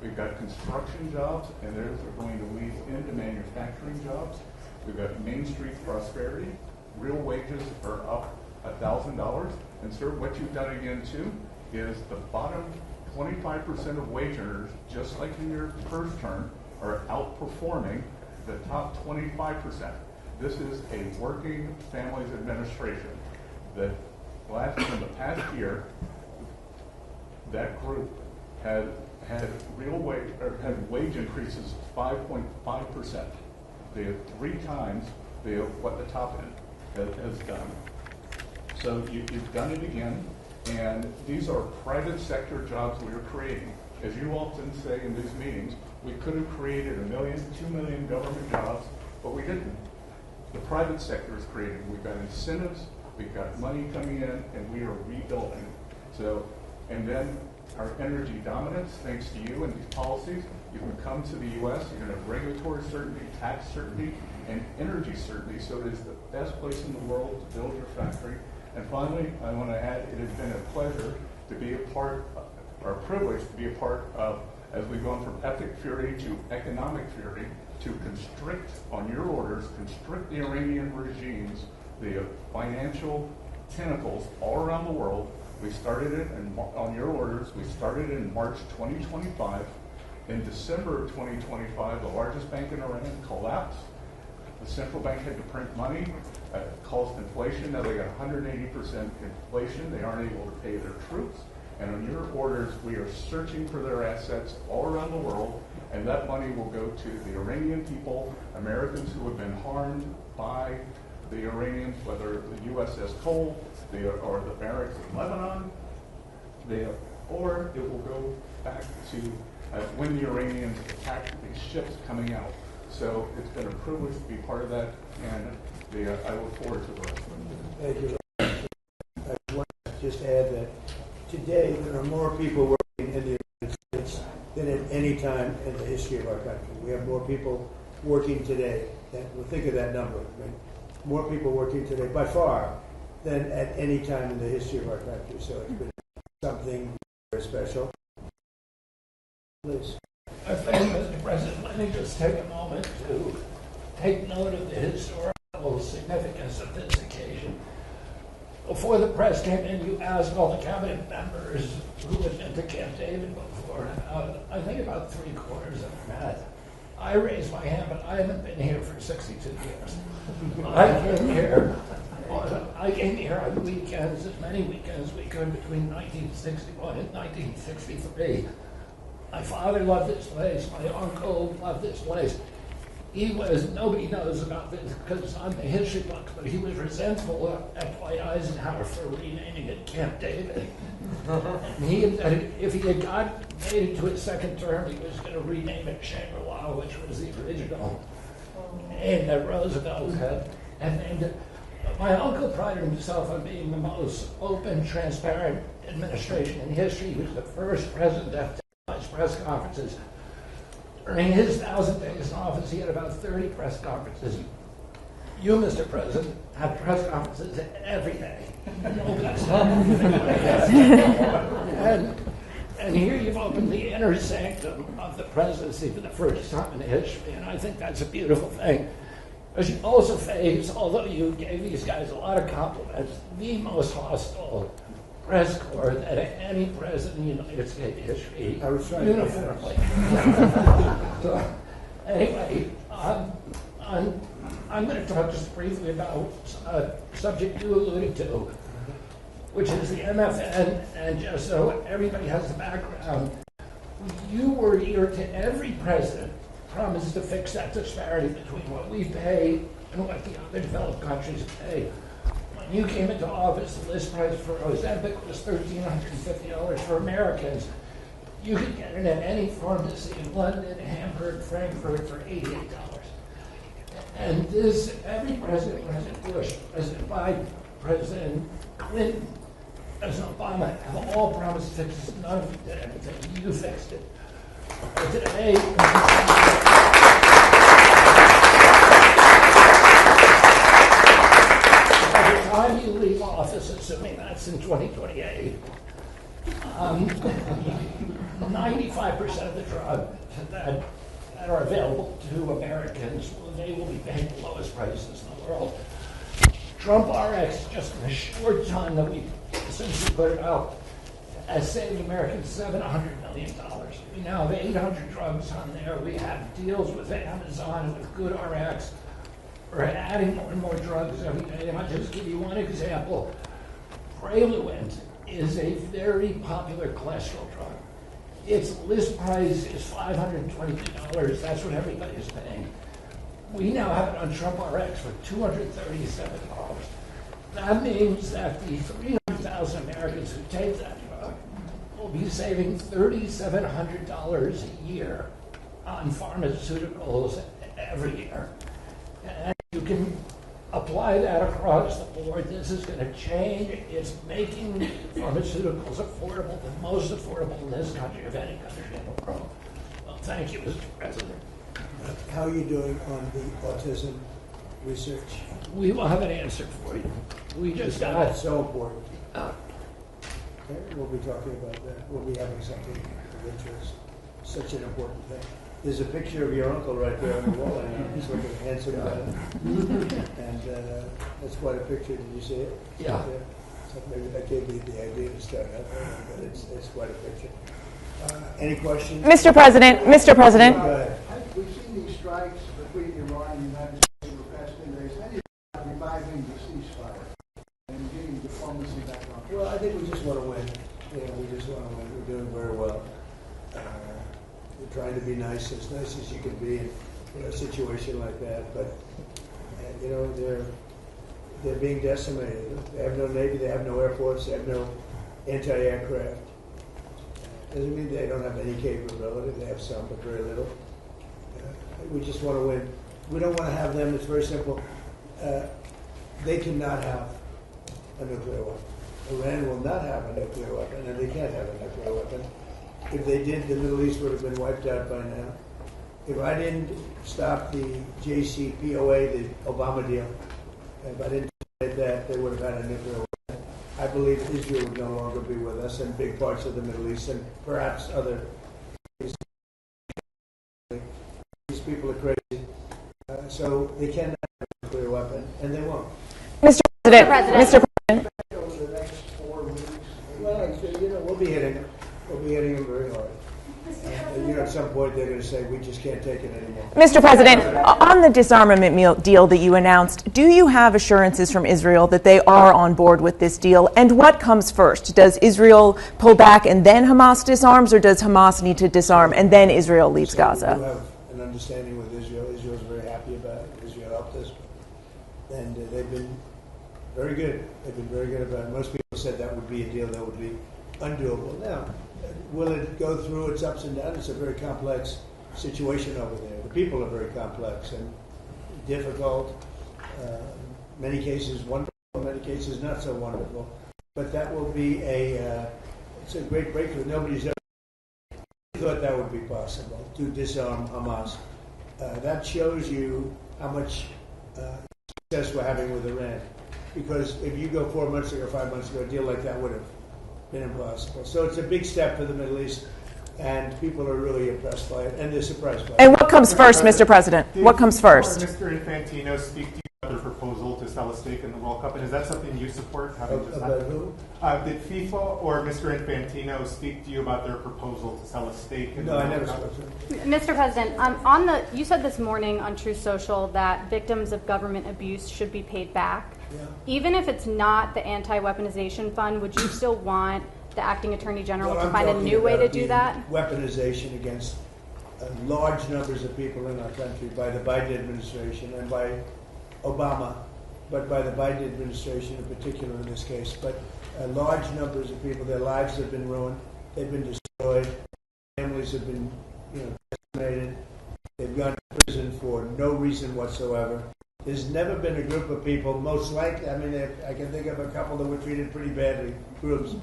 We've got construction jobs, and those are going to lead into manufacturing jobs. We've got Main Street prosperity. Real wages are up $1,000. And sir, what you've done again too is the bottom 25% of wage earners, just like in your first term, are outperforming the top 25%. This is a working families administration. In the past year, that group had wage increases of 5.5%. They have 3 times what the top end has done. So you've done it again. And these are private sector jobs we are creating. As you often say in these meetings, we could have created 1 million, 2 million government jobs, but we didn't. The private sector is creating. We've got incentives, we've got money coming in, and we are rebuilding. So, and then our energy dominance, thanks to you and these policies, you can come to the U.S., you're going to have regulatory certainty, tax certainty, and energy certainty. So it is the best place in the world to build your factory. And finally, I want to add, it has been a pleasure to be a part, or a privilege to be a part of, as we've gone from ethnic fury to economic fury, to constrict, on your orders, constrict the Iranian regimes, the financial tentacles all around the world. We started it, on your orders, we started it in March 2025. In December of 2025, the largest bank in Iran collapsed. The central bank had to print money, caused inflation. Now they got 180% inflation. They aren't able to pay their troops. And on your orders, we are searching for their assets all around the world, and that money will go to the Iranian people, Americans who have been harmed by the Iranians, whether the USS Cole or the barracks in Lebanon, or it will go back to when the Iranians attacked these ships coming out. So it's been a privilege to be part of that, and I look forward to the rest of it. Thank you. I want to just add that today there are more people working in the United States than at any time in the history of our country. We have more people working today. We'll think of that number. Right? More people working today by far than at any time in the history of our country. So it's been something very special. Please. I think, Mr. President, let me just take a moment to take note of the historical significance of this occasion. Before the press came in, you asked all the cabinet members who had been to Camp David before. I think about 3/4 of them had. I raised my hand, but I haven't been here for 62 years. I came here on weekends, as many weekends as we could between 1961 and 1963. My father loved this place. My uncle loved this place. Nobody knows about this because it's on the history books, but he was resentful at Dwight Eisenhower for renaming it Camp David. If he had made it to his second term, he was going to rename it Shangri-La, which was the original name that Roosevelt had. And my uncle prided himself on being the most open, transparent administration in history. He was the first president to have press conferences. During his 1,000 days in office, he had about 30 press conferences. You, Mr. President, have press conferences every day. And here you've opened the inner sanctum of the presidency for the first time in history, and I think that's a beautiful thing. Because you also face, although you gave these guys a lot of compliments, the most hostile press corps that any president in the United States history uniformly. So, anyway, I'm going to talk just briefly about a subject you alluded to, which is the MFN, and just so everybody has the background, you were here to every president promised to fix that disparity between what we pay and what the other developed countries pay. When you came into office, the list price for Ozempic was $1,350 for Americans. You could get it at any pharmacy in London, Hamburg, Frankfurt for $88. And this, every president, President Bush, President Biden, President Clinton, President Obama, have all promised to fix it. None of them did anything. You fixed it. Today, by the time you leave office, assuming that's in 2028, 95% of the drugs that are available to Americans, they will be paying the lowest prices in the world. Trump RX, just in a short time that since we put it out, has saved Americans $700 million. We now have 800 drugs on there. We have deals with Amazon, with GoodRx. We're adding more and more drugs every day. And I'll just give you one example. Praluent is a very popular cholesterol drug. Its list price is $522. That's what everybody is paying. We now have it on Trump RX for $237. That means that the 300,000 Americans who take that drug will be saving $3,700 a year on pharmaceuticals every year. And you can apply that across the board. This is going to change. It's making pharmaceuticals affordable, the most affordable in this country of any country in the world. Well, thank you, Mr. President. How are you doing on the autism research? We will have an answer for you. We just got That's so important. Okay, we'll be talking about that. We'll be having something of interest. Such an important thing. There's a picture of your uncle right there on the wall. And he's looking handsome about it. And that's quite a picture. Did you see it? Yeah. So maybe that gave me the idea to start out, but it's quite a picture. Any questions? Mr. President, Go ahead. We've seen these strikes between Iran and the United States over the trying to be nice as you can be in a situation like that. But they're being decimated. They have no Navy, they have no Air Force, they have no anti-aircraft. Doesn't mean they don't have any capability. They have some, but very little. We just want to win. We don't want to have them. It's very simple. They cannot have a nuclear weapon. Iran will not have a nuclear weapon, and they can't have a nuclear weapon. If they did, the Middle East would have been wiped out by now. If I didn't stop the JCPOA, the Obama deal, if I didn't do that, they would have had a nuclear weapon. I believe Israel would no longer be with us in big parts of the Middle East and perhaps other. These people are crazy. So they cannot have a nuclear weapon, and they won't. Mr. President. Over the next 4 weeks. Well, we'll be hitting them. We'll be hitting them very hard. And, at some point they're going to say, we just can't take it anymore. Mr. President, on the disarmament deal that you announced, do you have assurances from Israel that they are on board with this deal? And what comes first? Does Israel pull back and then Hamas disarms, or does Hamas need to disarm and then Israel leaves Gaza? We have an understanding with Israel. Israel's very happy about it. Israel helped us. And they've been very good. They've been very good about it. Most people said that would be a deal that would be undoable. Now, will it go through its ups and downs? It's a very complex situation over there. The people are very complex and difficult. Many cases wonderful, many cases not so wonderful. But that will be it's a great breakthrough. Nobody's ever thought that would be possible, to disarm Hamas. That shows you how much success we're having with Iran. Because if you go 4 months ago, 5 months ago, a deal like that would have been impossible. So it's a big step for the Middle East, and people are really impressed by it, and they're surprised by it. And what comes first, Mr. President? What comes first? Did Mr. Infantino speak to you about their proposal to sell a stake in the World Cup, and is that something you support? About who? Did FIFA or Mr. Infantino speak to you about their proposal to sell a stake in the No, I World never Cup? spoke to them. Mr. President, you said this morning on Truth Social that victims of government abuse should be paid back. Yeah. Even if it's not the anti-weaponization fund, would you still want the acting attorney general to find a new way to do that? Weaponization against large numbers of people in our country by the Biden administration and by Obama, but by the Biden administration in particular in this case. But large numbers of people, their lives have been ruined, they've been destroyed, families have been decimated, they've gone to prison for no reason whatsoever. There's never been a group of people, most likely, I can think of a couple that were treated pretty badly, groups,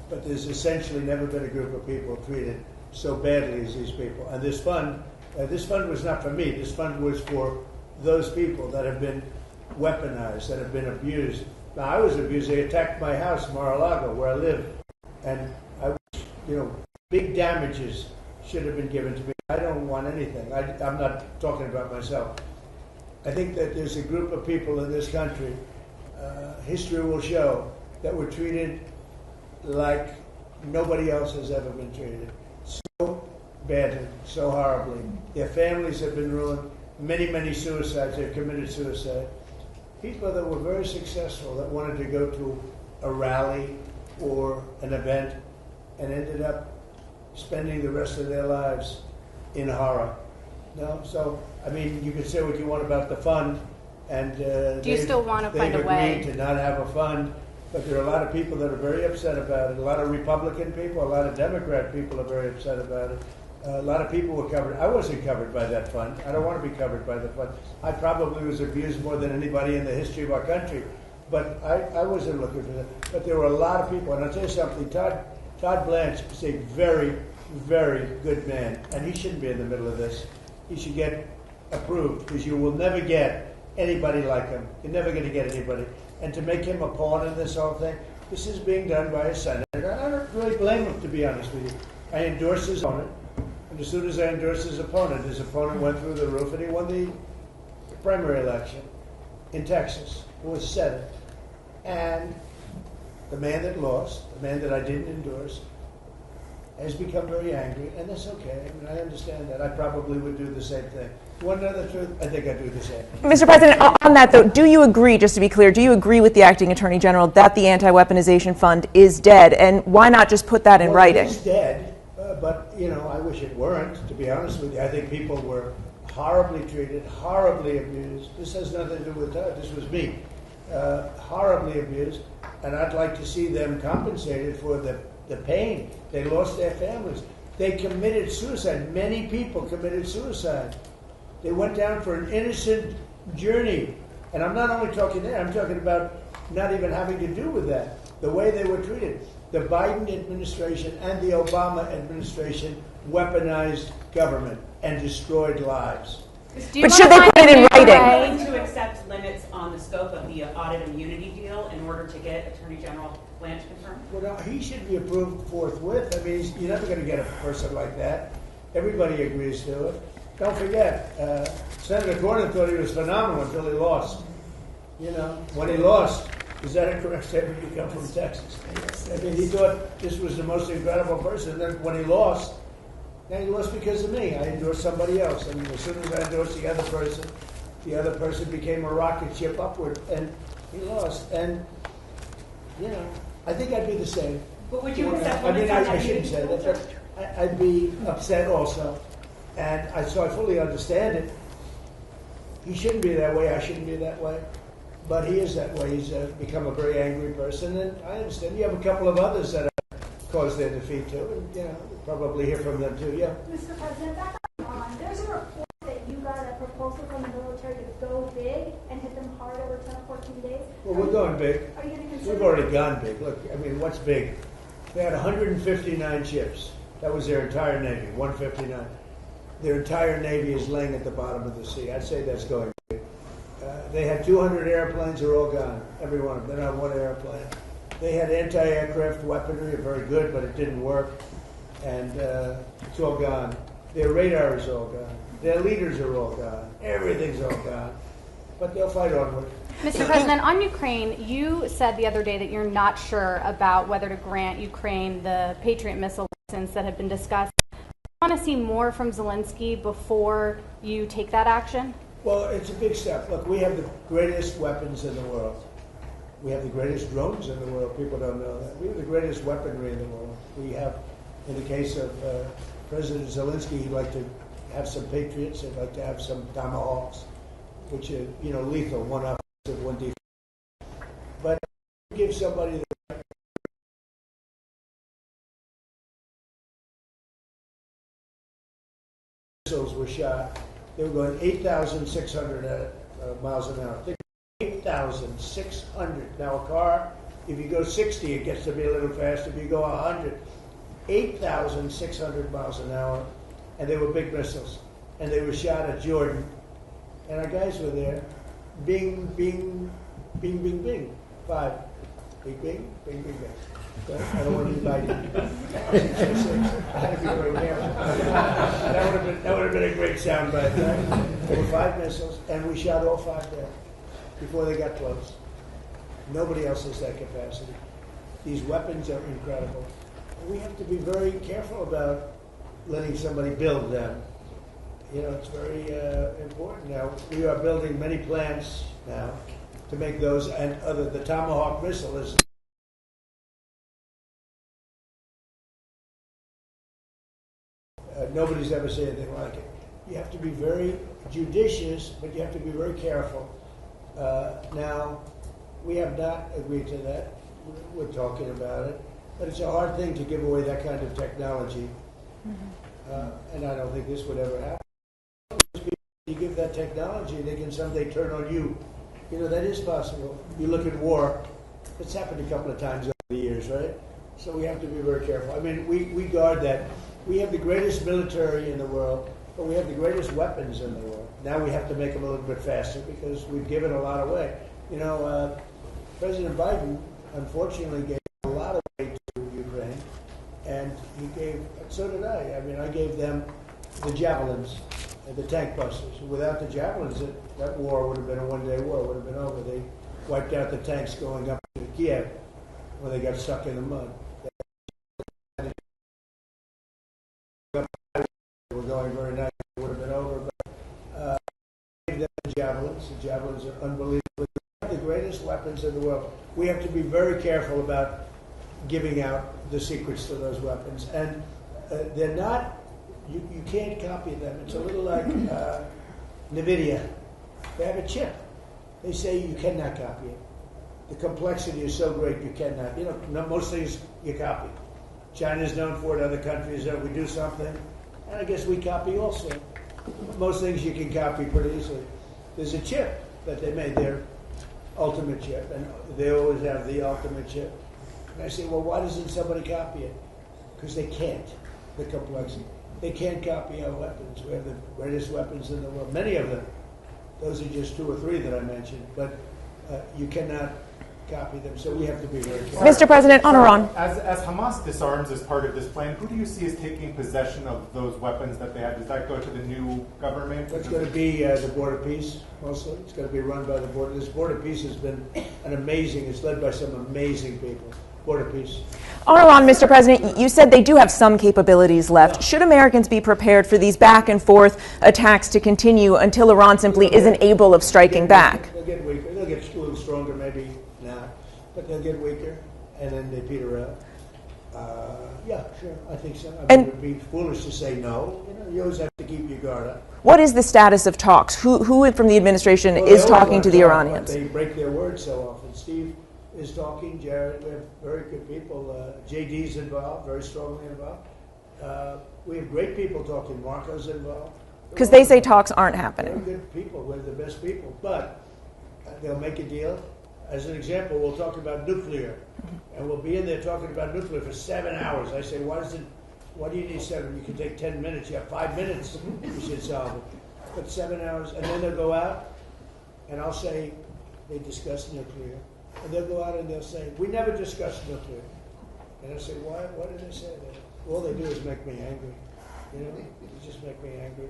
but there's essentially never been a group of people treated so badly as these people. And this fund was not for me. This fund was for those people that have been weaponized, that have been abused. Now, I was abused. They attacked my house, Mar-a-Lago, where I live. And big damages should have been given to me. I don't want anything. I'm not talking about myself. I think that there's a group of people in this country, history will show, that were treated like nobody else has ever been treated. So badly, so horribly. Their families have been ruined. Many, many suicides. They've committed suicide. People that were very successful, that wanted to go to a rally or an event and ended up spending the rest of their lives in horror. No? So, you can say what you want about the fund, and do you still want to find a way? They've agreed to not have a fund, but there are a lot of people that are very upset about it. A lot of Republican people, a lot of Democrat people are very upset about it. A lot of people were covered. I wasn't covered by that fund. I don't want to be covered by the fund. I probably was abused more than anybody in the history of our country, but I wasn't looking for that. But there were a lot of people, and I'll tell you something, Todd Blanche is a very, very good man, and he shouldn't be in the middle of this. He should get approved, because you will never get anybody like him. You're never going to get anybody. And to make him a pawn in this whole thing, this is being done by a senator. I don't really blame him, to be honest with you. I endorse his opponent, and as soon as I endorsed his opponent went through the roof, and he won the primary election in Texas. It was Senate. And the man that lost, the man that I didn't endorse, has become very angry, and that's okay. I understand that. I probably would do the same thing. Want to know the truth? I think I'd do the same. Mr. President, on that though, do you agree, just to be clear, do you agree with the acting attorney general that the anti-weaponization fund is dead? And why not just put that in writing? It's dead, but I wish it weren't, to be honest with you. I think people were horribly treated, horribly abused. This has nothing to do with that. This was me. Horribly abused. And I'd like to see them compensated for the pain. They lost their families. They committed suicide. Many people committed suicide. They went down for an innocent journey. And I'm not only talking there, I'm talking about not even having to do with that. The way they were treated. The Biden administration and the Obama administration weaponized government and destroyed lives. But should they put it in writing? Willing to accept limits on the scope of the audit immunity deal in order to get Attorney General Blanche confirmed? Well, no, he should be approved forthwith. I mean, you're never going to get a person like that. Everybody agrees to it. Don't forget, Senator Cornyn thought he was phenomenal until he lost. You know, when he lost, is that a correct statement? You come from Texas. I mean, he thought this was the most incredible person. And then when he lost, now he lost because of me. I endorsed somebody else. And as soon as I endorsed the other person became a rocket ship upward. And he lost. And, you know, I think I'd be the same. But would you accept I mean, limits on I that shouldn't say that, but I'd be upset also. And so I fully understand it. He shouldn't be that way. I shouldn't be that way. But he is that way. He's become a very angry person. And I understand. You have a couple of others that have caused their defeat, too. And, you know, probably hear from them, too. Yeah. Mr. President, back on. There's a report that you got a proposal from the military to go big and hit them hard over 10 or 14 days. Well, we're going big. Are you going to consider? We've already gone big. Look, I mean, what's big? They had 159 ships. That was their entire Navy, 159. Their entire Navy is laying at the bottom of the sea. I'd say that's going big. They had 200 airplanes. They're all gone. Every one of them. They're not one airplane. They had anti-aircraft weaponry, very good, but it didn't work. And it's all gone. Their radar is all gone. Their leaders are all gone. Everything's all gone. But they'll fight onward. Mr. President, on Ukraine, you said the other day that you're not sure about whether to grant Ukraine the Patriot missile license that had been discussed. Do you want to see more from Zelensky before you take that action? Well, it's a big step. Look, we have the greatest weapons in the world. We have the greatest drones in the world. People don't know that. We have the greatest weaponry in the world. We have, in the case of President Zelensky, he'd like to have some Patriots. He'd like to have some Tomahawks, which are, you know, lethal, one offensive, one defensive. But give somebody the missiles were shot. They were going 8,600 miles an hour. Think 8,600. Now a car, if you go 60, it gets to be a little faster. If you go 100, 8,600 miles an hour, and they were big missiles. And they were shot at Jordan. And our guys were there. Bing, bing, bing, bing, bing. 5. Bing, bing, bing, bing, bing. But I don't want anybody. I had to be very careful. That would have been a great sound bite, right? There were 5 missiles, and we shot all 5 there before they got close. Nobody else has that capacity. These weapons are incredible. We have to be very careful about letting somebody build them. You know, it's very important now. We are building many plants now to make those and other. The Tomahawk missile is. Nobody's ever said anything like it. You have to be very judicious, but you have to be very careful. Now, we have not agreed to that. We're talking about it. But it's a hard thing to give away that kind of technology. And I don't think this would ever happen. You give that technology, they can someday turn on you. You know, that is possible. You look at war. It's happened a couple of times over the years, right? So we have to be very careful. I mean, we guard that. We have the greatest military in the world, but we have the greatest weapons in the world. Now we have to make them a little bit faster because we've given a lot away. You know, President Biden, unfortunately, gave a lot away to Ukraine, and he gave, so did I. I mean, I gave them the javelins and the tank busters. Without the javelins, that war would have been a one-day war, would have been over. They wiped out the tanks going up to Kiev when they got stuck in the mud. They were going very nice. It would have been over, but gave them the javelins. The javelins are unbelievable. The greatest weapons in the world. We have to be very careful about giving out the secrets to those weapons. And they're not You can't copy them. It's a little like NVIDIA. They have a chip. They say you cannot copy it. The complexity is so great you cannot. You know, most things you copy. China's known for it. Other countries, we do something, and I guess we copy also. Most things you can copy pretty easily. There's a chip that they made, their ultimate chip, and they always have the ultimate chip. And I say, well, why doesn't somebody copy it? Because they can't. The complexity. They can't copy our weapons. We have the greatest weapons in the world. Many of them. Those are just 2 or 3 that I mentioned. But you cannot copy them. So we have to be very careful. Mr. President, on Iran. As Hamas disarms as part of this plan, who do you see as taking possession of those weapons that they have? Does that go to the new government? It's going to be the Board of Peace, mostly. It's going to be run by the Board. This Board of Peace has been it's led by some amazing people. Board of Peace. On Iran, Mr. President, you said they do have some capabilities left. Should Americans be prepared for these back and forth attacks to continue until Iran simply isn't able of striking back? They'll get weaker. They'll get a little stronger, maybe not. But they'll get weaker, and then they peter out. Yeah, sure. I think so. I mean, it would be foolish to say no. You know, you always have to keep your guard up. What is the status of talks? Who from the administration is talking to the Iranians? They break their word so often. Steve is talking. Jared, we have very good people. JD's involved, very strongly involved. We have great people talking. Marco's involved. Because they say talks aren't happening. They're good people. We're the best people. But they'll make a deal. As an example, we'll talk about nuclear. And we'll be in there talking about nuclear for 7 hours. I say, why do you need 7? You can take 10 minutes. You have 5 minutes. You should solve it. But 7 hours. And then they'll go out, and I'll say, they discussed nuclear. And they'll go out and they'll say, we never discussed nuclear. And I'll say, why did they say that? All they do is make me angry. You know, they just make me angry.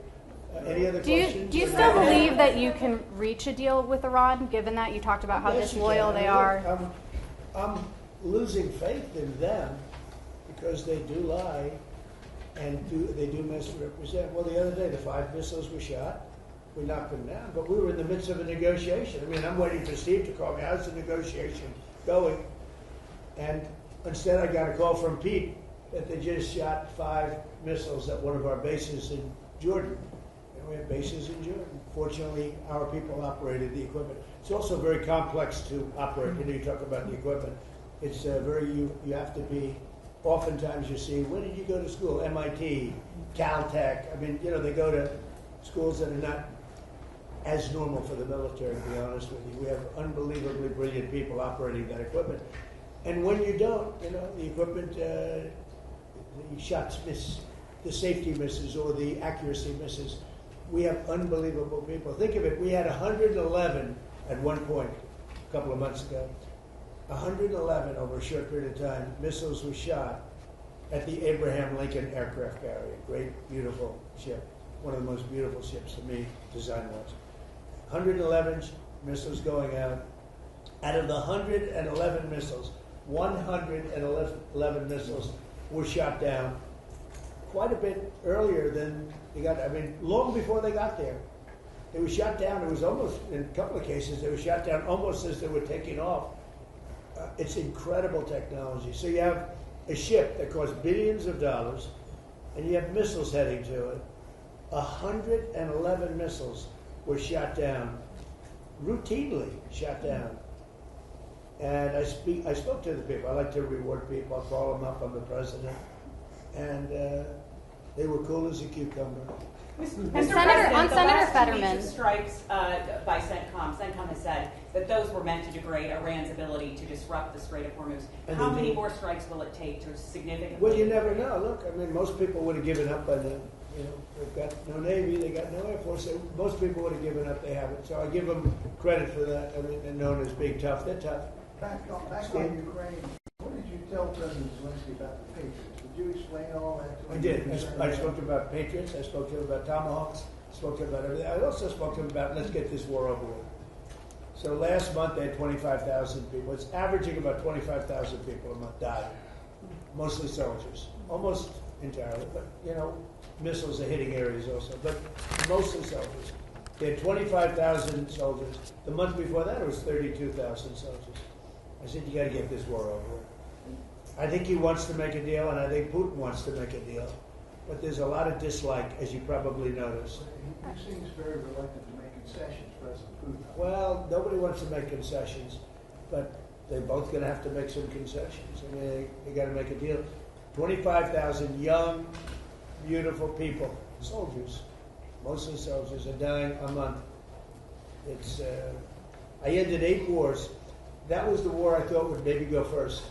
Any other questions? Do you still believe that you can reach a deal with Iran, given that you talked about how disloyal they are? I'm losing faith in them because they do lie and they do misrepresent. Well, the other day, the 5 missiles were shot. We knocked them down, but we were in the midst of a negotiation. I mean, I'm waiting for Steve to call me. How's the negotiation going? And instead, I got a call from Pete that they just shot 5 missiles at one of our bases in Jordan. And we have bases in Jordan. Fortunately, our people operated the equipment. It's also very complex to operate. You know, you talk about the equipment. It's you have to be. Oftentimes, you see, where did you go to school? MIT, Caltech. I mean, you know, they go to schools that are not as normal for the military, to be honest with you. We have unbelievably brilliant people operating that equipment. And when you don't, you know, the equipment, the shots miss, the safety misses, or the accuracy misses. We have unbelievable people. Think of it, we had 111 at one point, a couple of months ago. 111 over a short period of time, missiles were shot at the Abraham Lincoln aircraft carrier. Great, beautiful ship. One of the most beautiful ships to me, design-wise. 111 missiles going out. Out of the 111 missiles, 111 missiles were shot down quite a bit earlier than they got. I mean, long before they got there. They were shot down. It was almost, in a couple of cases, they were shot down almost as they were taking off. It's incredible technology. So you have a ship that costs billions of dollars, and you have missiles heading to it. 111 missiles were shot down, routinely shot down. And I spoke to the people. I like to reward people. I call them up. I'm the president. And they were cool as a cucumber. Mr. Senator President, Fetterman. the last 2 weeks of strikes by CENTCOM has said that those were meant to degrade Iran's ability to disrupt the Strait of Hormuz. How many more strikes will it take to significantly? Well, you never know. Look, I mean, most people would have given up by then. You know, they've got no Navy, they got no Air Force. Most people would have given up. They haven't. So I give them credit for that. I mean, they're known as being tough. They're tough. Back on Ukraine, what did you tell President Zelensky about the Patriots? Did you explain all that to him? I did. I spoke to him about Patriots. I spoke to him about Tomahawks. I spoke to him about everything. I also spoke to him about let's get this war over with. So last month they had 25,000 people. It's averaging about 25,000 people a month die. Mostly soldiers. Almost entirely. But, you know, missiles are hitting areas also. But mostly soldiers. They had 25,000 soldiers. The month before that it was 32,000 soldiers. I said, you got to get this war over with. I think he wants to make a deal, and I think Putin wants to make a deal. but there's a lot of dislike, as you probably noticed. He seems very reluctant to make concessions, President Putin. Well, nobody wants to make concessions, but they're both going to have to make some concessions. I mean, they got to make a deal. 25,000 young, beautiful people, soldiers, mostly soldiers, are dying a month. It's. I ended 8 wars. That was the war I thought would maybe go first,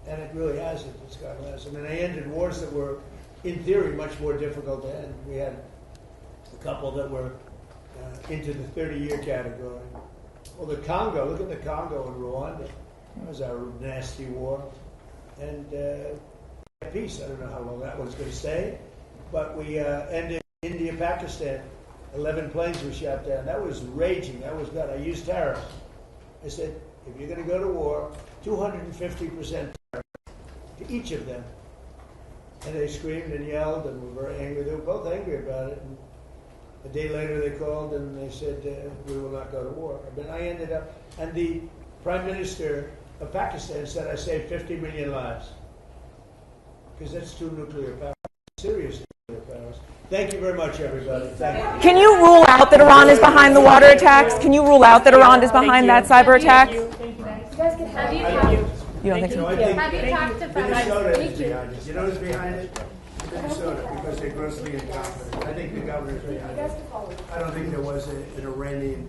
and it really hasn't. It's gone last. I mean, I ended wars that were, in theory, much more difficult to end. We had a couple that were into the 30-year category. Well, the Congo, look at the Congo and Rwanda. That was our nasty war. And peace, I don't know how long that one's going to stay. But we ended India, Pakistan. 11 planes were shot down. That was raging. That was bad. I used tariffs. I said, if you're going to go to war, 250% tariff to each of them. And they screamed and yelled and were very angry. They were both angry about it. And a day later they called and they said, we will not go to war. But I ended up, and the Prime Minister of Pakistan said I saved 50 million lives. Because that's 2 nuclear powers, serious nuclear powers. Thank you very much, everybody. Thank you. Can you rule out that Iran is behind the water attacks? Can you rule out that Iran is behind that cyber attack? You guys can have You don't think so? I think Have you talked to Minnesota Thank is behind it. You know who's behind it? Minnesota, because they're grossly incompetent. I think the governor's behind it. I don't think there was an Iranian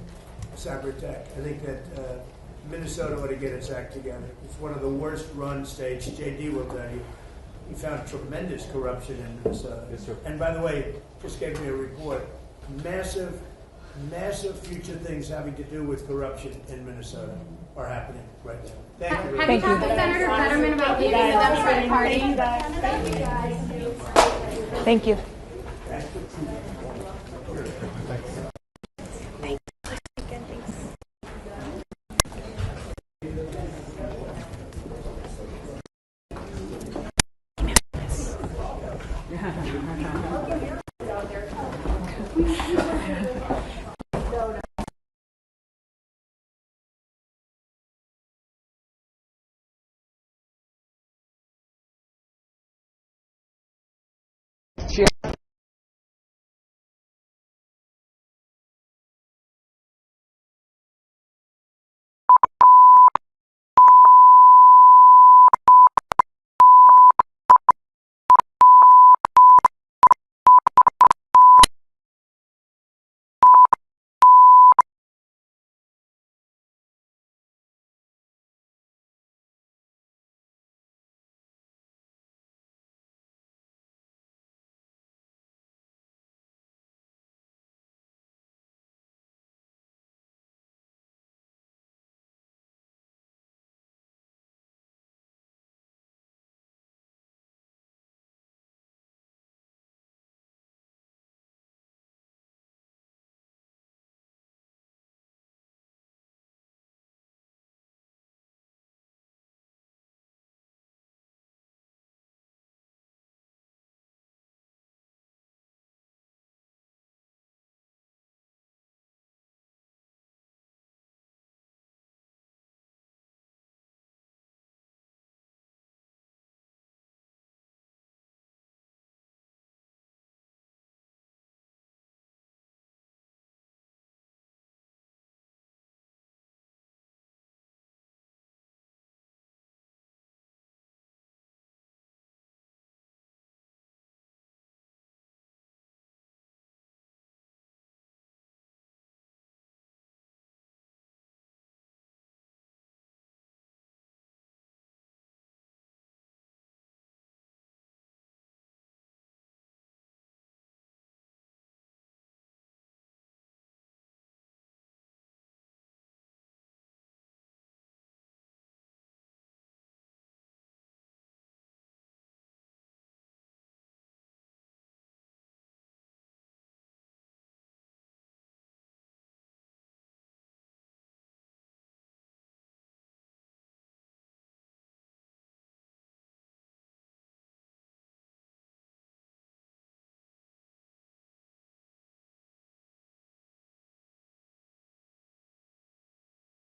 cyber attack. I think that Minnesota ought to get its act together. It's one of the worst run states. JD will tell you. He found tremendous corruption in Minnesota. Yes, sir. And by the way, just gave me a report. Massive future things having to do with corruption in Minnesota are happening right now. Thank you. Have you talked to Senator Fetterman about leaving the Democratic Party? Thank you, guys. Thank you. Chair,